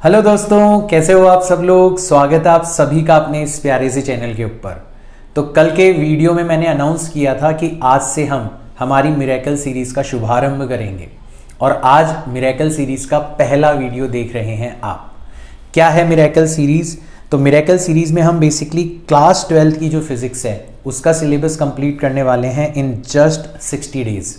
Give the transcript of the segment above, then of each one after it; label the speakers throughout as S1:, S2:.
S1: Hello दोस्तों, कैसे हो आप सब लोग। स्वागत है आप सभी का अपने इस प्यारे से चैनल के ऊपर। तो कल के वीडियो में मैंने अनाउंस किया था कि आज से हम हमारी मिरेकल सीरीज का शुभारंभ करेंगे और आज मिरेकल सीरीज का पहला वीडियो देख रहे हैं आप। क्या है मिरेकल सीरीज? तो मिरेकल सीरीज में हम बेसिकली क्लास 12th की जो फिजिक्स है उसका सिलेबस कंप्लीट करने वाले हैं इन जस्ट 60 डेज।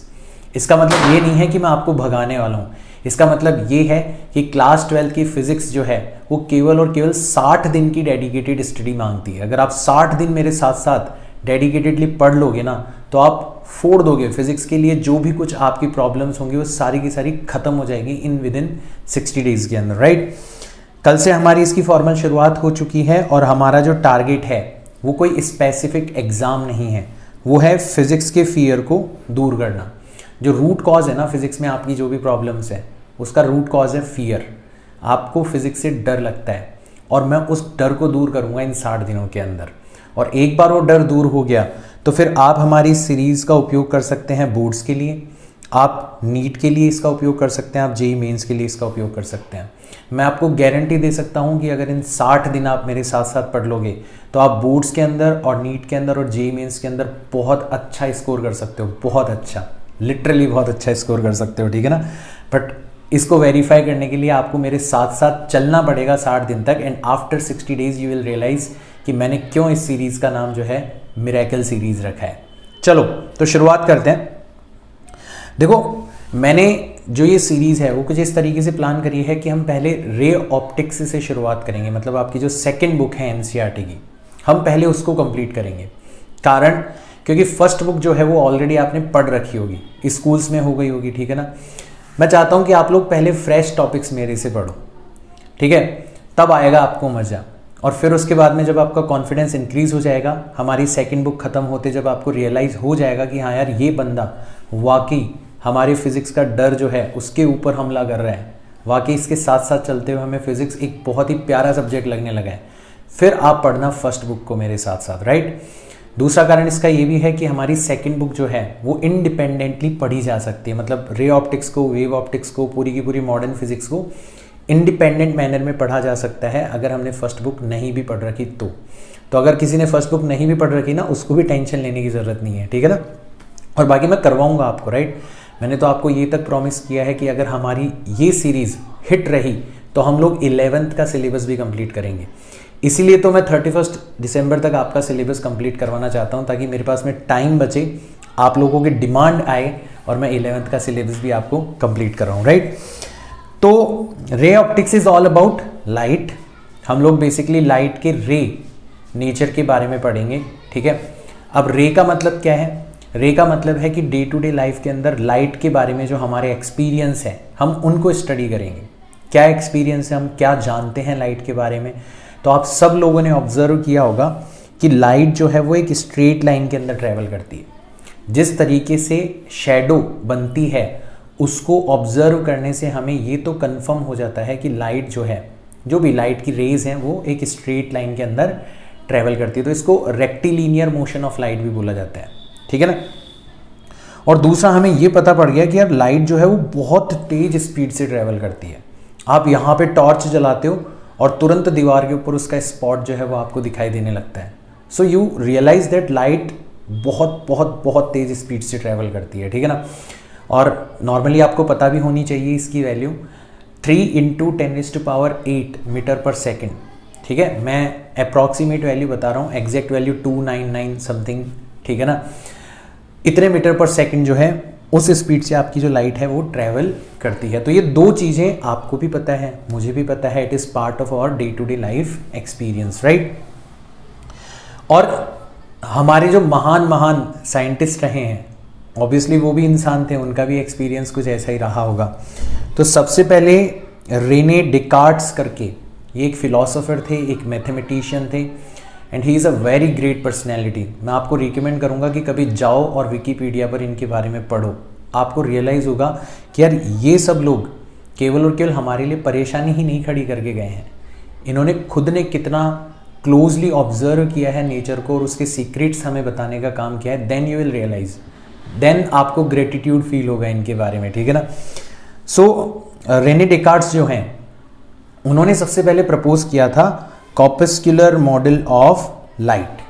S1: इसका मतलब ये नहीं है कि मैं आपको भगाने वाला हूँ, इसका मतलब ये है कि क्लास 12 की फिजिक्स जो है वो केवल और केवल 60 दिन की डेडिकेटेड स्टडी मांगती है। अगर आप 60 दिन मेरे साथ साथ डेडिकेटेडली पढ़ लोगे ना तो आप फोड़ दोगे। फिजिक्स के लिए जो भी कुछ आपकी प्रॉब्लम्स होंगी वो सारी की सारी खत्म हो जाएगी इन विद इन 60 डेज के अंदर, राइट। कल से हमारी इसकी फॉर्मल शुरुआत हो चुकी है और हमारा जो टारगेट है वो कोई स्पेसिफिक एग्जाम नहीं है, वो है फिजिक्स के फियर को दूर करना। जो रूट कॉज है ना फिजिक्स में आपकी जो भी प्रॉब्लम्स है उसका रूट कॉज है फियर। आपको फिजिक्स से डर लगता है और मैं उस डर को दूर करूंगा इन 60 दिनों के अंदर। और एक बार वो डर दूर हो गया तो फिर आप हमारी सीरीज का उपयोग कर सकते हैं बोर्ड्स के लिए, आप नीट के लिए इसका उपयोग कर सकते हैं, आप जेईई मेंस के लिए इसका उपयोग कर सकते हैं। मैं आपको गारंटी दे सकता हूं कि अगर इन 60 दिन आप मेरे साथ साथ पढ़ लोगे तो आप बोर्ड्स के अंदर और नीट के अंदर और जेईई मेंस के अंदर बहुत अच्छा स्कोर कर सकते हो, बहुत अच्छा, लिटरली बहुत अच्छा स्कोर कर सकते हो, ठीक है ना। बट इसको वेरीफाई करने के लिए आपको मेरे साथ साथ चलना पड़ेगा 60 दिन तक and after 60 days you will realise कि मैंने क्यों इस सीरीज का नाम जो है मिरेकल सीरीज रखा है। चलो तो शुरुआत करते हैं। देखो मैंने जो ये सीरीज है वो कुछ इस तरीके से प्लान करी है कि हम पहले रे ऑप्टिक्स से शुरुआत करेंगे। मतलब आपकी जो सेकेंड बुक है एनसीईआरटी की, हम पहले उसको कंप्लीट करेंगे। कारण क्योंकि फर्स्ट बुक जो है वो ऑलरेडी आपने पढ़ रखी होगी, स्कूल्स में हो गई होगी, ठीक है ना। मैं चाहता हूं कि आप लोग पहले फ्रेश टॉपिक्स मेरे से पढ़ो, ठीक है, तब आएगा आपको मजा। और फिर उसके बाद में जब आपका कॉन्फिडेंस इंक्रीज हो जाएगा, हमारी सेकंड बुक खत्म होते जब आपको रियलाइज हो जाएगा कि हाँ यार ये बंदा वाकई हमारे फिजिक्स का डर जो है उसके ऊपर हमला कर रहा है, वाकई इसके साथ साथ चलते हुए हमें फिजिक्स एक बहुत ही प्यारा सब्जेक्ट लगने लगा है, फिर आप पढ़ना फर्स्ट बुक को मेरे साथ साथ, राइट। दूसरा कारण इसका ये भी है कि हमारी सेकंड बुक जो है वो इंडिपेंडेंटली पढ़ी जा सकती है। मतलब रे ऑप्टिक्स को, वेव ऑप्टिक्स को, पूरी की पूरी मॉडर्न फिजिक्स को इंडिपेंडेंट मैनर में पढ़ा जा सकता है अगर हमने फर्स्ट बुक नहीं भी पढ़ रखी तो अगर किसी ने फर्स्ट बुक नहीं भी पढ़ रखी ना उसको भी टेंशन लेने की ज़रूरत नहीं है, ठीक है ना। और बाकी मैं करवाऊंगा आपको, राइट। मैंने तो आपको ये तक प्रॉमिस किया है कि अगर हमारी ये सीरीज़ हिट रही तो हम लोग 11th का सिलेबस भी कंप्लीट करेंगे। इसीलिए तो मैं 31 दिसंबर तक आपका सिलेबस कंप्लीट करवाना चाहता हूं ताकि मेरे पास में टाइम बचे, आप लोगों की डिमांड आए और मैं 11th का सिलेबस भी आपको कंप्लीट कराऊं, राइट। तो ray optics is all about light. हम लोग बेसिकली लाइट के रे नेचर के बारे में पढ़ेंगे, ठीक है। अब रे का मतलब क्या है? रे का मतलब है कि डे टू डे लाइफ के अंदर लाइट के बारे में जो हमारे एक्सपीरियंस है हम उनको स्टडी करेंगे। क्या एक्सपीरियंस है, हम क्या जानते हैं लाइट के बारे में। तो आप सब लोगों ने ऑब्जर्व किया होगा कि लाइट जो है वो एक स्ट्रेट लाइन के अंदर ट्रैवल करती है। जिस तरीके से शैडो बनती है उसको ऑब्जर्व करने से हमें ये तो कंफर्म हो जाता है कि लाइट जो है, जो भी लाइट की रेज हैं वो एक स्ट्रेट लाइन के अंदर ट्रैवल करती है। तो इसको रेक्टिलीनियर मोशन ऑफ लाइट भी बोला जाता है, ठीक है ना। और दूसरा हमें ये पता पड़ गया कि यार लाइट जो है वो बहुत तेज स्पीड से ट्रैवल करती है। आप यहाँ पे टॉर्च जलाते हो और तुरंत दीवार के ऊपर उसका स्पॉट जो है वो आपको दिखाई देने लगता है। So you realise that light बहुत बहुत बहुत तेज स्पीड से ट्रैवल करती है, ठीक है ना। और नॉर्मली आपको पता भी होनी चाहिए इसकी वैल्यू 3 × 10⁸ मीटर पर सेकेंड, ठीक है। मैं अप्रॉक्सीमेट वैल्यू बता रहा हूँ, एग्जैक्ट वैल्यू 299 समथिंग, ठीक है ना। इतने मीटर पर सेकेंड जो है उस स्पीड से आपकी जो लाइट है वो ट्रैवल करती है। तो ये दो चीज़ें आपको भी पता है, मुझे भी पता है, it is part of our day to day life experience, right. और हमारे जो महान महान साइंटिस्ट रहे हैं ऑब्वियसली वो भी इंसान थे, उनका भी एक्सपीरियंस कुछ ऐसा ही रहा होगा। तो सबसे पहले रेने डिकार्ट्स करके ये एक फिलोसोफर थे, एक मैथमेटिशियन थे and he is a very great personality. मैं आपको रिकमेंड करूँगा कि कभी जाओ और विकीपीडिया पर इनके बारे में पढ़ो, आपको रियलाइज़ होगा कि यार ये सब लोग केवल और केवल हमारे लिए परेशानी ही नहीं खड़ी करके गए हैं, इन्होंने खुद ने कितना क्लोजली ऑब्जर्व किया है नेचर को और उसके सीक्रेट्स हमें बताने का काम किया है। Then you will realise, then आपको ग्रेटिट्यूड फील होगा इनके बारे में, ठीक है ना। सो रेने डेकार्ट्स जो हैं उन्होंने सबसे पहले प्रपोज किया था corpuscular model of light.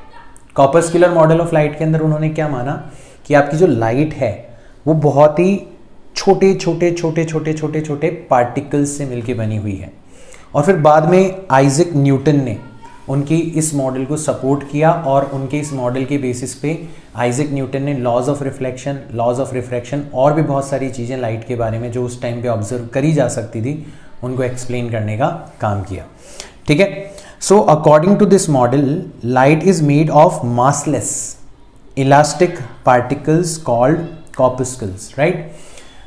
S1: Corpuscular model of light के अंदर उन्होंने क्या माना कि आपकी जो लाइट है वो बहुत ही छोटे छोटे छोटे छोटे छोटे छोटे पार्टिकल्स से मिलके बनी हुई है। और फिर बाद में आइजैक न्यूटन ने उनकी इस मॉडल को सपोर्ट किया और उनके इस मॉडल के बेसिस पे आइजैक न्यूटन ने laws of reflection, laws of refraction और भी बहुत सारी चीज़ें लाइट के बारे में जो उस टाइम पे ऑब्जर्व करी जा सकती थी उनको एक्सप्लेन करने का काम किया। ठीक है, so according to this model light is made of massless elastic particles called corpuscles, right.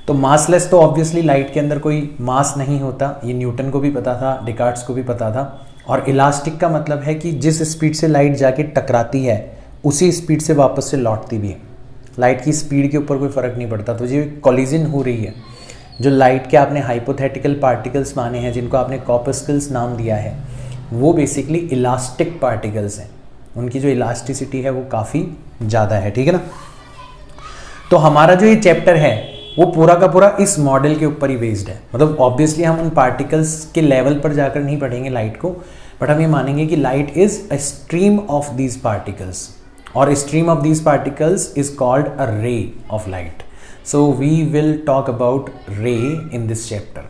S1: तो मासलेस तो ऑब्वियसली लाइट के अंदर कोई मास नहीं होता, ये न्यूटन को भी पता था, डिकार्ट्स को भी पता था। और इलास्टिक का मतलब है कि जिस स्पीड से लाइट जाके टकराती है उसी स्पीड से वापस से लौटती भी है, लाइट की स्पीड के ऊपर कोई फ़र्क नहीं पड़ता। तो जो कोलिजन हो रही है, जो लाइट के आपने हाइपोथेटिकल पार्टिकल्स माने हैं जिनको आपने कॉर्पस्कल्स नाम दिया है, वो बेसिकली इलास्टिक पार्टिकल्स हैं, उनकी जो इलास्टिसिटी है वो काफ़ी ज़्यादा है। ठीक है ना। तो हमारा जो ये चैप्टर है वो पूरा का पूरा इस मॉडल के ऊपर ही बेस्ड है। मतलब ऑब्वियसली हम उन पार्टिकल्स के लेवल पर जाकर नहीं पढ़ेंगे लाइट को, बट हम ये मानेंगे कि light is a stream of these particles और stream of these particles is called a ray of light. So we will talk about ray in this chapter.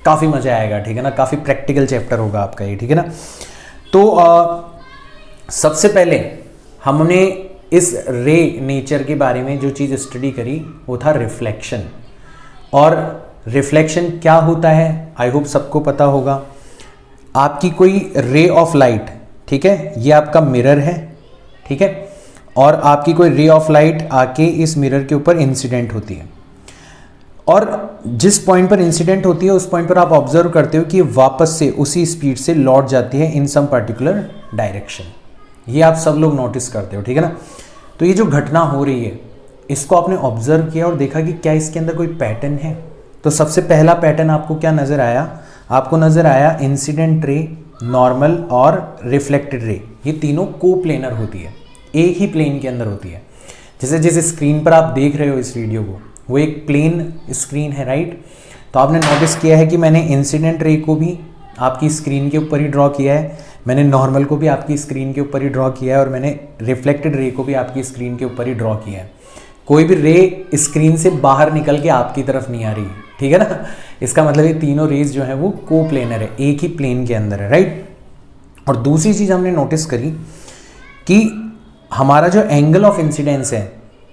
S1: काफ़ी मजा आएगा, ठीक है ना, काफ़ी प्रैक्टिकल चैप्टर होगा आपका ये, ठीक है ना। तो सबसे पहले हमने इस रे नेचर के बारे में जो चीज़ स्टडी करी वो था रिफ्लेक्शन। और रिफ्लेक्शन क्या होता है आई होप सबको पता होगा। आपकी कोई रे ऑफ लाइट, ठीक है, ये आपका मिरर है, ठीक है, और आपकी कोई रे ऑफ लाइट आके इस मिरर के ऊपर इंसिडेंट होती है और जिस पॉइंट पर इंसिडेंट होती है उस पॉइंट पर आप ऑब्जर्व करते हो कि वापस से उसी स्पीड से लौट जाती है इन सम पर्टिकुलर डायरेक्शन। ये आप सब लोग नोटिस करते हो, ठीक है ना। तो ये जो घटना हो रही है इसको आपने ऑब्जर्व किया और देखा कि क्या इसके अंदर कोई पैटर्न है। तो सबसे पहला पैटर्न आपको क्या नज़र आया? आपको नज़र आया इंसिडेंट रे, नॉर्मल और रिफ्लेक्टेड रे, ये तीनों कोप्लेनर होती है, एक ही प्लेन के अंदर होती है। जैसे जिस स्क्रीन पर आप देख रहे हो इस वीडियो को वो एक प्लेन स्क्रीन है, राइट। तो आपने नोटिस किया है कि मैंने इंसिडेंट रे को भी आपकी स्क्रीन के ऊपर ही ड्रॉ किया है, मैंने नॉर्मल को भी आपकी स्क्रीन के ऊपर ही ड्रॉ किया है और मैंने रिफ्लेक्टेड रे को भी आपकी स्क्रीन के ऊपर ही ड्रॉ किया है। कोई भी रे स्क्रीन से बाहर निकल के आपकी तरफ नहीं आ रही, ठीक है ना। इसका मतलब ये तीनों रेज जो है वो कोप्लेनर है, एक ही प्लेन के अंदर है, राइट। और दूसरी चीज़ हमने नोटिस करी कि हमारा जो एंगल ऑफ इंसिडेंस है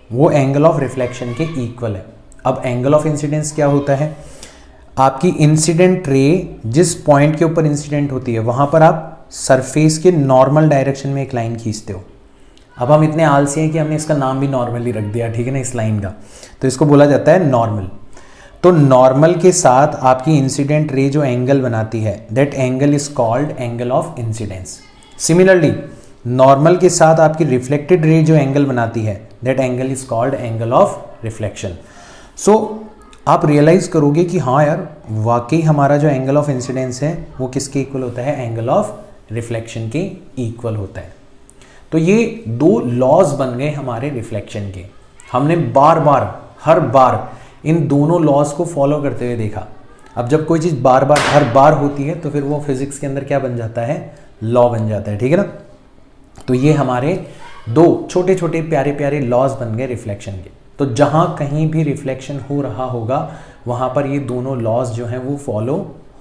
S1: वो एंगल ऑफ रिफ्लेक्शन के इक्वल है। अब एंगल ऑफ इंसिडेंस क्या होता है? आपकी इंसिडेंट रे जिस पॉइंट के ऊपर इंसिडेंट होती है वहाँ पर आप सरफेस के नॉर्मल डायरेक्शन में एक लाइन खींचते हो। अब हम इतने आलसी हैं कि हमने इसका नाम भी नॉर्मली रख दिया, ठीक है ना, इस लाइन का। तो इसको बोला जाता है नॉर्मल। तो नॉर्मल के साथ आपकी इंसिडेंट रे जो एंगल बनाती है that angle is called angle of incidence. Similarly normal के साथ आपकी रिफ्लेक्टेड रे जो एंगल बनाती है that angle is called angle of reflection. So आप रियलाइज करोगे कि हाँ यार वाकई हमारा जो एंगल ऑफ इंसिडेंस है वो किसके इक्वल होता है? एंगल ऑफ रिफ्लेक्शन के इक्वल होता है। तो ये दो लॉज बन गए हमारे रिफ्लेक्शन के। हमने बार बार हर बार इन दोनों लॉज को फॉलो करते हुए देखा। अब जब कोई चीज़ बार बार हर बार होती है तो फिर वो फिजिक्स के अंदर क्या बन जाता है? लॉ बन जाता है, ठीक है ना। तो ये हमारे दो छोटे छोटे प्यारे प्यारे लॉज बन गए रिफ्लेक्शन के। तो जहाँ कहीं भी रिफ्लेक्शन हो रहा होगा वहाँ पर ये दोनों लॉज जो हैं वो फॉलो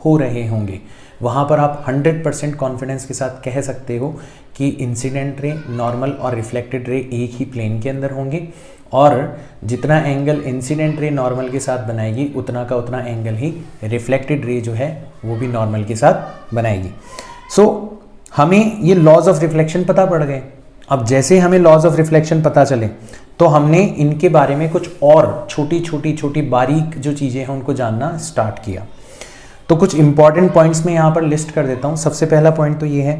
S1: हो रहे होंगे। वहाँ पर आप 100% कॉन्फिडेंस के साथ कह सकते हो कि इंसिडेंट रे, नॉर्मल और रिफ्लेक्टेड रे एक ही प्लेन के अंदर होंगे और जितना एंगल इंसिडेंट रे नॉर्मल के साथ बनाएगी उतना का उतना एंगल ही रिफ्लेक्टेड रे जो है वो भी नॉर्मल के साथ बनाएगी। सो हमें ये लॉज ऑफ रिफ्लेक्शन पता पड़ गए। अब जैसे हमें लॉज ऑफ रिफ्लेक्शन पता चले तो हमने इनके बारे में कुछ और छोटी छोटी छोटी बारीक जो चीज़ें हैं उनको जानना स्टार्ट किया। तो कुछ इंपॉर्टेंट पॉइंट्स में यहाँ पर लिस्ट कर देता हूँ। सबसे पहला पॉइंट तो ये है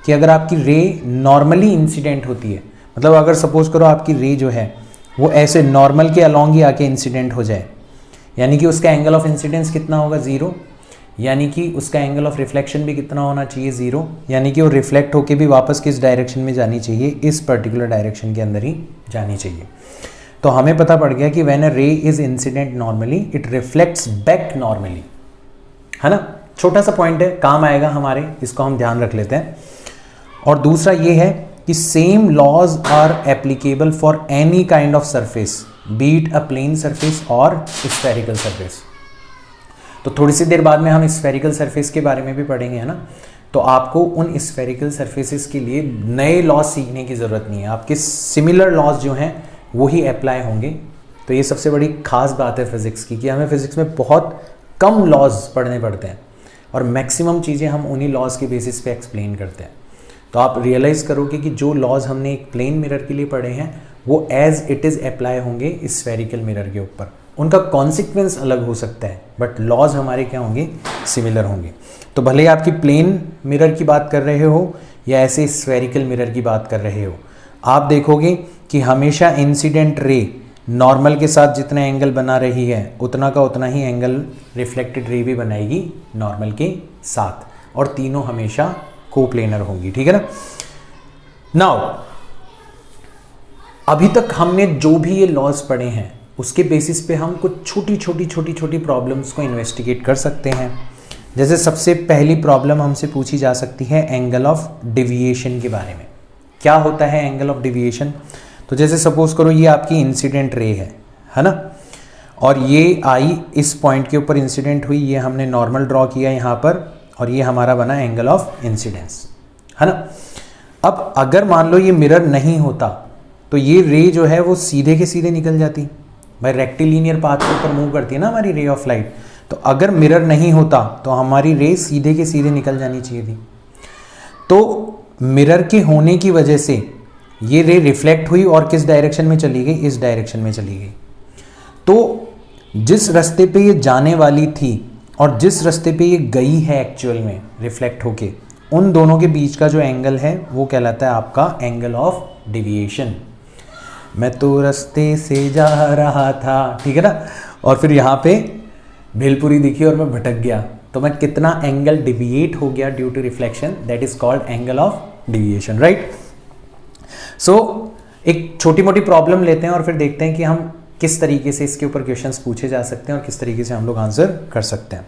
S1: कि अगर आपकी रे नॉर्मली इंसिडेंट होती है, मतलब अगर सपोज करो आपकी रे जो है वो ऐसे नॉर्मल के अलॉन्ग ही आके इंसिडेंट हो जाए, यानी कि उसका एंगल ऑफ इंसिडेंस कितना होगा? 0। यानी कि उसका एंगल ऑफ रिफ्लेक्शन भी कितना होना चाहिए? 0। यानी कि वो रिफ्लेक्ट होके भी वापस किस डायरेक्शन में जानी चाहिए? इस पर्टिकुलर डायरेक्शन के अंदर ही जानी चाहिए। तो हमें पता पड़ गया कि व्हेन अ रे is incident normally it reflects back normally, है ना। छोटा सा पॉइंट है, काम आएगा हमारे, इसको हम ध्यान रख लेते हैं। और दूसरा ये है कि same laws are applicable for any kind of surface, be it a plane surface और स्फेरिकल सरफेस। तो थोड़ी सी देर बाद में हम स्फेरिकल सरफेस के बारे में भी पढ़ेंगे, है ना। तो आपको उन स्फेरिकल सरफेसेस के लिए नए लॉज सीखने की ज़रूरत नहीं है, आपके सिमिलर लॉज जो हैं वो ही अप्लाई होंगे। तो ये सबसे बड़ी खास बात है फिज़िक्स की, कि हमें फिज़िक्स में बहुत कम लॉज पढ़ने पड़ते हैं और मैक्सिमम चीज़ें हम उन्हीं लॉज के बेसिस पे एक्सप्लेन करते हैं। तो आप रियलाइज़ करोगे कि जो लॉज हमने एक प्लेन मिरर के लिए पढ़े हैं वो एज इट इज़ अप्लाई होंगे स्फेरिकल मिरर के ऊपर। उनका कॉन्सिक्वेंस अलग हो सकता है बट लॉज हमारे क्या होंगे, सिमिलर होंगे। तो भले ही आपकी प्लेन मिरर की बात कर रहे हो या ऐसे स्फेरिकल मिरर की बात कर रहे हो, आप देखोगे कि हमेशा इंसिडेंट रे नॉर्मल के साथ जितना एंगल बना रही है उतना का उतना ही एंगल रिफ्लेक्टेड रे भी बनाएगी नॉर्मल के साथ, और तीनों हमेशा कोप्लेनर होंगी, ठीक है ना। नाउ अभी तक हमने जो भी ये लॉज पढ़े हैं उसके बेसिस पे हम कुछ छोटी छोटी प्रॉब्लम्स को इन्वेस्टिगेट कर सकते हैं। जैसे सबसे पहली प्रॉब्लम हमसे पूछी जा सकती है एंगल ऑफ डिविएशन के बारे में। क्या होता है एंगल ऑफ डिविएशन? तो जैसे सपोज करो ये आपकी इंसिडेंट रे है ना, और ये आई इस पॉइंट के ऊपर इंसिडेंट हुई, ये हमने नॉर्मल ड्रॉ किया यहाँ पर, और ये हमारा बना एंगल ऑफ इंसिडेंस, है ना। अब अगर मान लो ये मिरर नहीं होता तो ये रे जो है वो सीधे के सीधे निकल जाती भाई, रेक्टिलिनियर पाथ के ऊपर मूव करती है ना हमारी रे ऑफ लाइट। तो अगर मिरर नहीं होता तो हमारी रे सीधे के सीधे निकल जानी चाहिए थी। तो मिरर के होने की वजह से ये रे रिफ्लेक्ट हुई और किस डायरेक्शन में चली गई, इस डायरेक्शन में चली गई। तो जिस रास्ते पे ये जाने वाली थी और जिस रास्ते पे ये गई है एक्चुअल में रिफ्लेक्ट होके, उन दोनों के बीच का जो एंगल है वो कहलाता है आपका एंगल ऑफ डिविएशन। मैं तो रास्ते से जा रहा था, ठीक है ना, और फिर यहाँ पे भेलपुरी दिखी और मैं भटक गया, तो मैं कितना एंगल डिविएट हो गया due to reflection, that is called angle of deviation, right. So एक छोटी मोटी प्रॉब्लम लेते हैं और फिर देखते हैं कि हम किस तरीके से इसके ऊपर क्वेश्चंस पूछे जा सकते हैं और किस तरीके से हम लोग आंसर कर सकते हैं।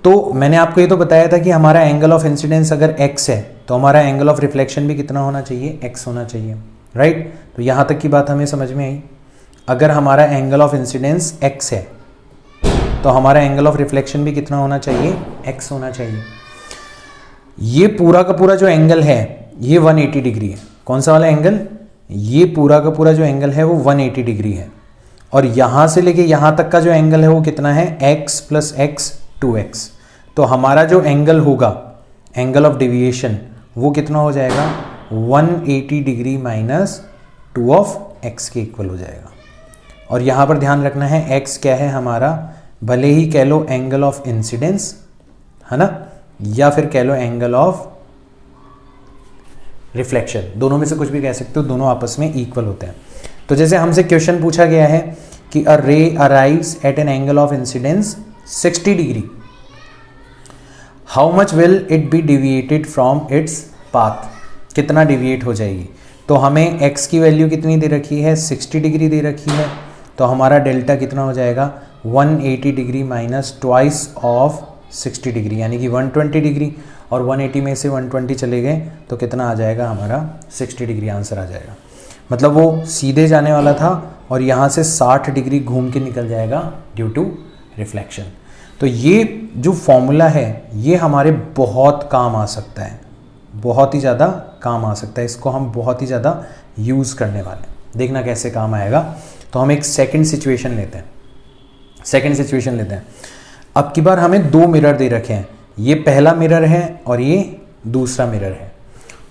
S1: तो मैंने आपको ये तो बताया था कि हमारा एंगल ऑफ इंसिडेंस अगर x है तो हमारा एंगल ऑफ रिफ्लेक्शन भी कितना होना चाहिए, x होना चाहिए, राइट। तो यहाँ तक की बात हमें समझ में आई। अगर हमारा एंगल ऑफ इंसिडेंस x है तो हमारा एंगल ऑफ रिफ्लेक्शन भी कितना होना चाहिए, x होना चाहिए। ये पूरा का पूरा जो एंगल है ये 180 डिग्री है। कौन सा वाला एंगल? ये पूरा का पूरा जो एंगल है वो 180 डिग्री है, और यहाँ से लेके यहाँ तक का जो एंगल है वो कितना है, x प्लस x 2x। तो हमारा जो एंगल होगा एंगल ऑफ डिविएशन वो कितना हो जाएगा, 180 डिग्री माइनस 2 ऑफ x के इक्वल हो जाएगा। और यहाँ पर ध्यान रखना है x क्या है हमारा, भले ही कह लो एंगल ऑफ इंसिडेंस, है ना, या फिर कह लो एंगल ऑफ रिफ्लेक्शन, दोनों में से कुछ भी कह सकते हो, दोनों आपस में इक्वल होते हैं। तो जैसे हमसे क्वेश्चन पूछा गया है कि अ रे arrives eight an angle of incidence 60 degree, how much will it be deviated from its path, कितना डिविएट हो जाएगी। तो हमें x की वैल्यू कितनी दे रखी है, 60 डिग्री दे रखी है, तो हमारा डेल्टा कितना हो जाएगा, 180 degree minus twice of 60 degree, यानी कि 120 डिग्री, और 180 में से 120 चले गए तो कितना आ जाएगा हमारा, 60 डिग्री आंसर आ जाएगा। मतलब वो सीधे जाने वाला था और यहाँ से 60 डिग्री घूम के निकल जाएगा ड्यू टू रिफ्लेक्शन। तो ये जो फॉर्मूला है ये हमारे बहुत काम आ सकता है, बहुत ही ज़्यादा काम आ सकता है, इसको हम बहुत ही ज़्यादा यूज़ करने वाले हैं। देखना कैसे काम आएगा। तो हम एक सेकंड सिचुएशन लेते हैं। अब की बार हमें 2 मिरर दे रखे हैं, ये पहला मिरर है और ये दूसरा मिरर है,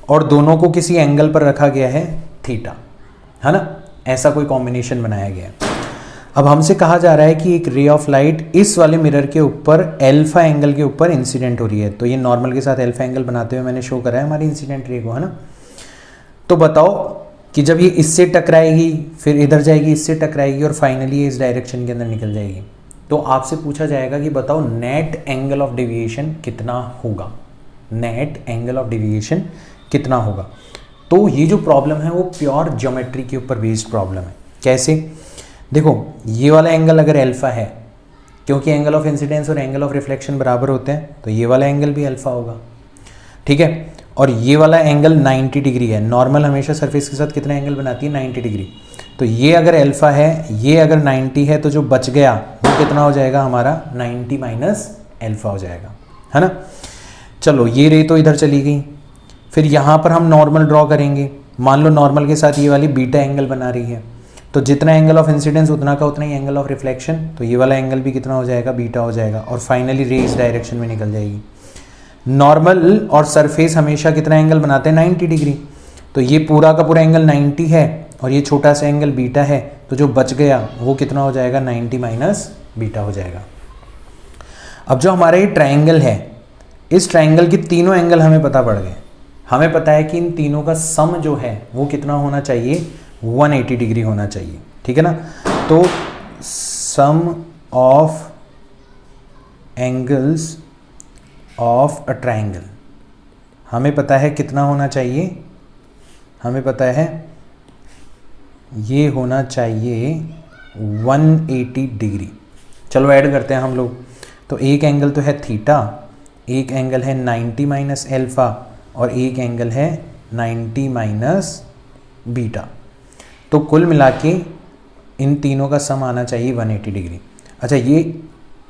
S1: और दोनों को किसी एंगल पर रखा गया है थीटा, है ना, ऐसा कोई कॉम्बिनेशन बनाया गया है। अब हमसे कहा जा रहा है कि एक रे ऑफ लाइट इस वाले मिरर के ऊपर अल्फा एंगल के ऊपर इंसिडेंट हो रही है। तो ये नॉर्मल के साथ अल्फा एंगल बनाते हुए मैंने शो करा है हमारी इंसिडेंट रे को, है ना। तो बताओ कि जब ये इससे टकराएगी, फिर इधर जाएगी, इससे टकराएगी, और फाइनली इस डायरेक्शन के अंदर निकल जाएगी, तो आपसे पूछा जाएगा कि बताओ नेट एंगल ऑफ डेविएशन कितना होगा, नेट एंगल ऑफ डेविएशन कितना होगा। तो ये जो प्रॉब्लम है वो प्योर ज्योमेट्री के ऊपर बेस्ड प्रॉब्लम है। कैसे? देखो, ये वाला एंगल अगर अल्फा है क्योंकि एंगल ऑफ इंसिडेंस और एंगल ऑफ रिफ्लेक्शन बराबर होते हैं, तो ये वाला एंगल भी अल्फा होगा, ठीक है। और ये वाला एंगल 90 डिग्री है। नॉर्मल हमेशा सरफेस के साथ कितना एंगल बनाती है, 90 डिग्री। तो ये अगर अल्फा है, ये अगर 90 है, तो जो बच गया वो कितना हो जाएगा हमारा, 90 माइनस अल्फा हो जाएगा, है ना। चलो ये रे तो इधर चली गई। फिर यहाँ पर हम नॉर्मल ड्रॉ करेंगे। मान लो नॉर्मल के साथ ये वाली बीटा एंगल बना रही है, तो जितना एंगल ऑफ इंसिडेंस उतना का उतना ही एंगल ऑफ रिफ्लेक्शन, तो ये वाला एंगल भी कितना हो जाएगा, बीटा हो जाएगा। और फाइनली रे इस डायरेक्शन में निकल जाएगी। नॉर्मल और सरफेस हमेशा कितना एंगल बनाते हैं, 90 डिग्री। तो ये पूरा का पूरा एंगल 90 है और ये छोटा सा एंगल बीटा है, तो जो बच गया वो कितना हो जाएगा, 90 माइनस बीटा हो जाएगा। अब जो हमारा ये ट्रायंगल है, इस ट्रायंगल के तीनों एंगल हमें पता पड़ गए। हमें पता है कि इन तीनों का सम जो है वो कितना होना चाहिए, 180 डिग्री होना चाहिए, ठीक है ना। तो sum of angles of a triangle हमें पता है कितना होना चाहिए, हमें पता है ये होना चाहिए 180 डिग्री। चलो ऐड करते हैं हम लोग। तो एक एंगल तो है थीटा, एक एंगल है 90 माइनस एल्फा और एक एंगल है 90 माइनस बीटा। तो कुल मिला के इन तीनों का सम आना चाहिए 180 डिग्री। अच्छा ये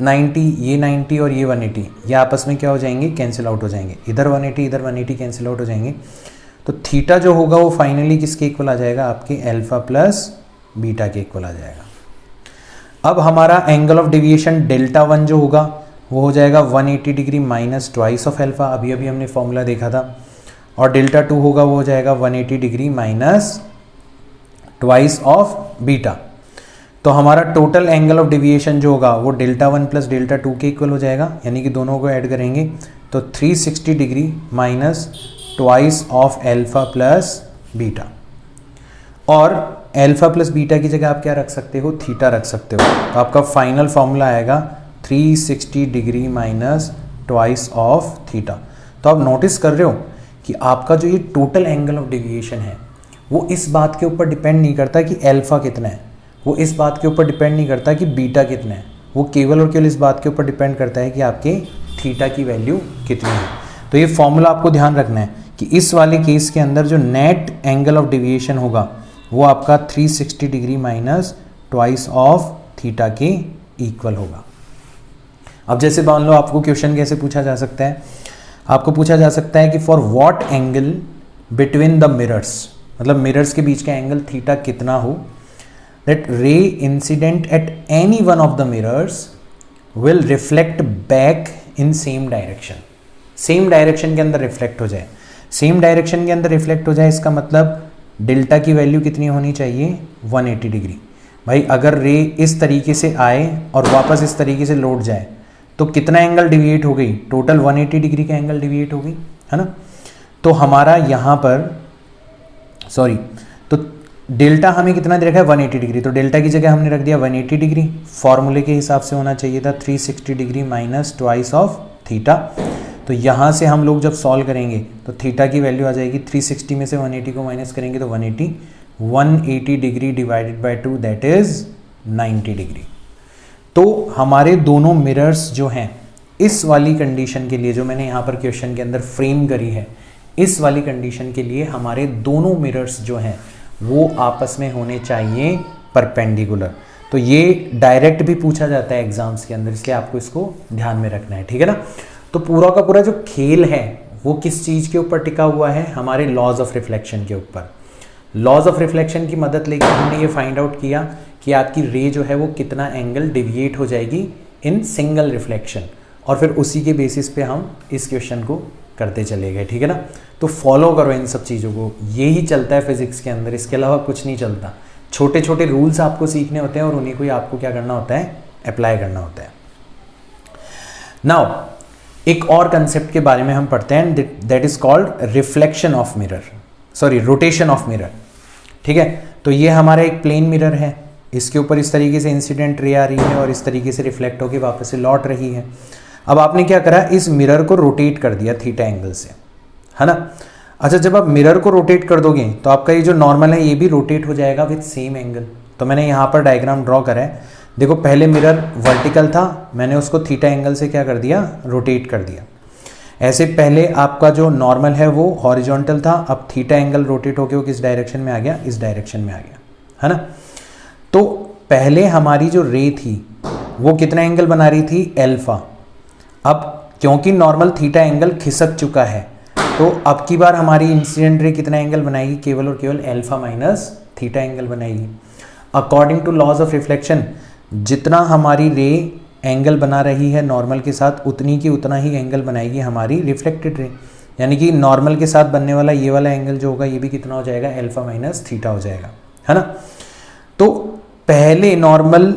S1: 90, ये 90 और ये 180 ये आपस में क्या हो जाएंगे, कैंसिल आउट हो जाएंगे। इधर 180 इधर 180 कैंसिल आउट हो जाएंगे। तो थीटा जो होगा वो फाइनली किसके इक्वल आ जाएगा, आपके अल्फा प्लस बीटा के इक्वल आ जाएगा। अब हमारा एंगल ऑफ डेविएशन डेल्टा 1 जो होगा वो हो जाएगा 180 degree minus twice of alpha, अभी अभी हमने फॉर्मूला देखा था। और डेल्टा 2 होगा वो हो जाएगा 180 degree minus twice of beta. तो हमारा टोटल एंगल ऑफ डेविएशन जो होगा वो डेल्टा 1 प्लस डेल्टा 2 के इक्वल हो जाएगा, यानी कि दोनों को ऐड करेंगे तो 360 degree minus twice of alpha plus beta. और अल्फा प्लस बीटा की जगह आप क्या रख सकते हो, थीटा रख सकते हो। तो आपका फाइनल फॉर्मूला आएगा 360 degree minus twice of theta. तो आप नोटिस कर रहे हो कि आपका जो ये टोटल एंगल ऑफ डेविएशन है वो इस बात के ऊपर डिपेंड नहीं करता कि अल्फा कितना है, वो इस बात के ऊपर डिपेंड नहीं करता कि बीटा कितना है, वो केवल और केवल इस बात के ऊपर डिपेंड करता है कि आपके थीटा की वैल्यू कितनी है। तो ये फॉर्मूला आपको ध्यान रखना है कि इस वाले केस के अंदर जो नेट एंगल ऑफ डेविएशन होगा वो आपका 360 degree minus twice of theta के इक्वल होगा। अब जैसे मान लो आपको क्वेश्चन कैसे पूछा जा सकता है, आपको पूछा जा सकता है कि for what angle between the mirrors, मतलब मिरर्स के बीच का एंगल थीटा कितना हो, that ray incident at any one of the mirrors will reflect back in same direction. Same direction के अंदर रिफ्लेक्ट हो जाए, सेम डायरेक्शन के अंदर रिफ्लेक्ट हो जाए, इसका मतलब डेल्टा की वैल्यू कितनी होनी चाहिए, 180 डिग्री। भाई अगर रे इस तरीके से आए और वापस इस तरीके से लौट जाए तो कितना एंगल डिविएट हो गई, टोटल 180 डिग्री का एंगल डिविएट हो गई, है ना। तो हमारा यहाँ पर तो डेल्टा हमें कितना दे रखा है, 180 डिग्री। तो डेल्टा की जगह हमने रख दिया 180 डिग्री। फॉर्मूले के हिसाब से होना चाहिए था 360 degree minus twice of theta. तो यहाँ से हम लोग जब सॉल्व करेंगे तो थीटा की वैल्यू आ जाएगी 360 में से 180 को माइनस करेंगे तो 180 degree divided by 2 that is 90 degree. तो हमारे दोनों मिरर्स जो हैं इस वाली कंडीशन के लिए, जो मैंने यहाँ पर क्वेश्चन के अंदर फ्रेम करी है, इस वाली कंडीशन के लिए हमारे दोनों मिरर्स जो हैं वो आपस में होने चाहिए परपेंडिकुलर। तो ये डायरेक्ट भी पूछा जाता है एग्जाम्स के अंदर, इसलिए आपको इसको ध्यान में रखना है, ठीक है ना। तो पूरा का पूरा जो खेल है वो किस चीज़ के ऊपर टिका हुआ है, हमारे लॉज ऑफ रिफ्लेक्शन के ऊपर। लॉज ऑफ रिफ्लेक्शन की मदद लेकर हमने ये फाइंड आउट किया कि आपकी रे जो है वो कितना एंगल डिविएट हो जाएगी इन सिंगल रिफ्लेक्शन, और फिर उसी के बेसिस पे हम इस क्वेश्चन को करते चले गए, ठीक है ना। तो फॉलो करो इन सब चीज़ों को, यही चलता है फिजिक्स के अंदर, इसके अलावा कुछ नहीं चलता। छोटे छोटे रूल्स आपको सीखने होते हैं और उन्हीं को ही आपको क्या करना होता है, अप्लाई करना होता है। नाउ एक और कंसेप्ट के बारे में हम पढ़ते हैं, that is called reflection of mirror, rotation of mirror, ठीक है। तो ये हमारा एक प्लेन मिरर है, इसके ऊपर इस तरीके से इंसिडेंट रे आ रही है और इस तरीके से रिफ्लेक्ट होकर वापस से लौट रही है। अब आपने क्या करा, इस मिरर को रोटेट कर दिया थीटा एंगल से, है ना। अच्छा, जब आप मिरर को रोटेट कर दोगे तो आपका ये जो नॉर्मल है ये भी रोटेट हो जाएगा विथ सेम एंगल। तो मैंने यहाँ पर डायग्राम ड्रॉ करा है। देखो पहले मिरर वर्टिकल था, मैंने उसको थीटा एंगल से क्या कर दिया, रोटेट कर दिया। ऐसे पहले आपका जो नॉर्मल है वो हॉरिजॉन्टल था, अब थीटा एंगल रोटेट होके वो किस डायरेक्शन में आ गया, इस डायरेक्शन में आ गया, है ना। तो पहले हमारी जो रे थी वो कितना एंगल बना रही थी, एल्फा। अब क्योंकि नॉर्मल थीटा एंगल खिसक चुका है तो अब की बार हमारी इंसिडेंट रे कितना एंगल बनाएगी, केवल और केवल एल्फा माइनस थीटा एंगल बनाएगी। According to laws of reflection जितना हमारी रे एंगल बना रही है नॉर्मल के साथ, उतनी की उतना ही एंगल बनाएगी हमारी रिफ्लेक्टेड रे। यानी कि नॉर्मल के साथ बनने वाला ये वाला एंगल जो होगा ये भी कितना हो जाएगा, एल्फा माइनस थीटा हो जाएगा, है ना। तो पहले नॉर्मल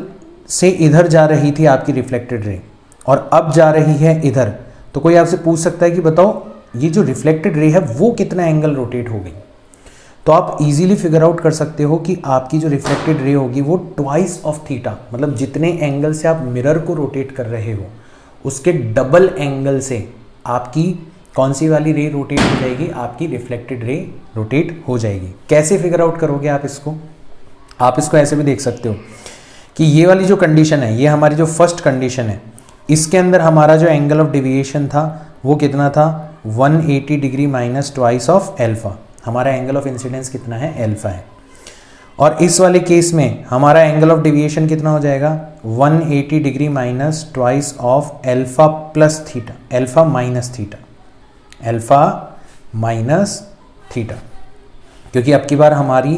S1: से इधर जा रही थी आपकी रिफ्लेक्टेड रे और अब जा रही है इधर। तो कोई आपसे पूछ सकता है कि बताओ ये जो रिफ्लेक्टेड रे है वो कितना एंगल रोटेट हो गई। तो आप इजीली फिगर आउट कर सकते हो कि आपकी जो रिफ्लेक्टेड रे होगी वो ट्वाइस ऑफ थीटा, मतलब जितने एंगल से आप मिरर को रोटेट कर रहे हो उसके डबल एंगल से आपकी कौन सी वाली रे रोटेट हो जाएगी, आपकी रिफ्लेक्टेड रे रोटेट हो जाएगी। कैसे फिगर आउट करोगे आप इसको, आप इसको ऐसे भी देख सकते हो कि ये वाली जो कंडीशन है, ये हमारी जो फर्स्ट कंडीशन है, इसके अंदर हमारा जो एंगल ऑफ डेविएशन था वो कितना था, 180 degree minus twice of alpha. हमारा एंगल ऑफ इंसिडेंस कितना है, एल्फा है। और इस वाले केस में हमारा एंगल ऑफ डेविएशन कितना हो जाएगा, 180 degree minus twice of alpha plus theta, alpha minus theta, alpha minus theta, क्योंकि अब की बार हमारी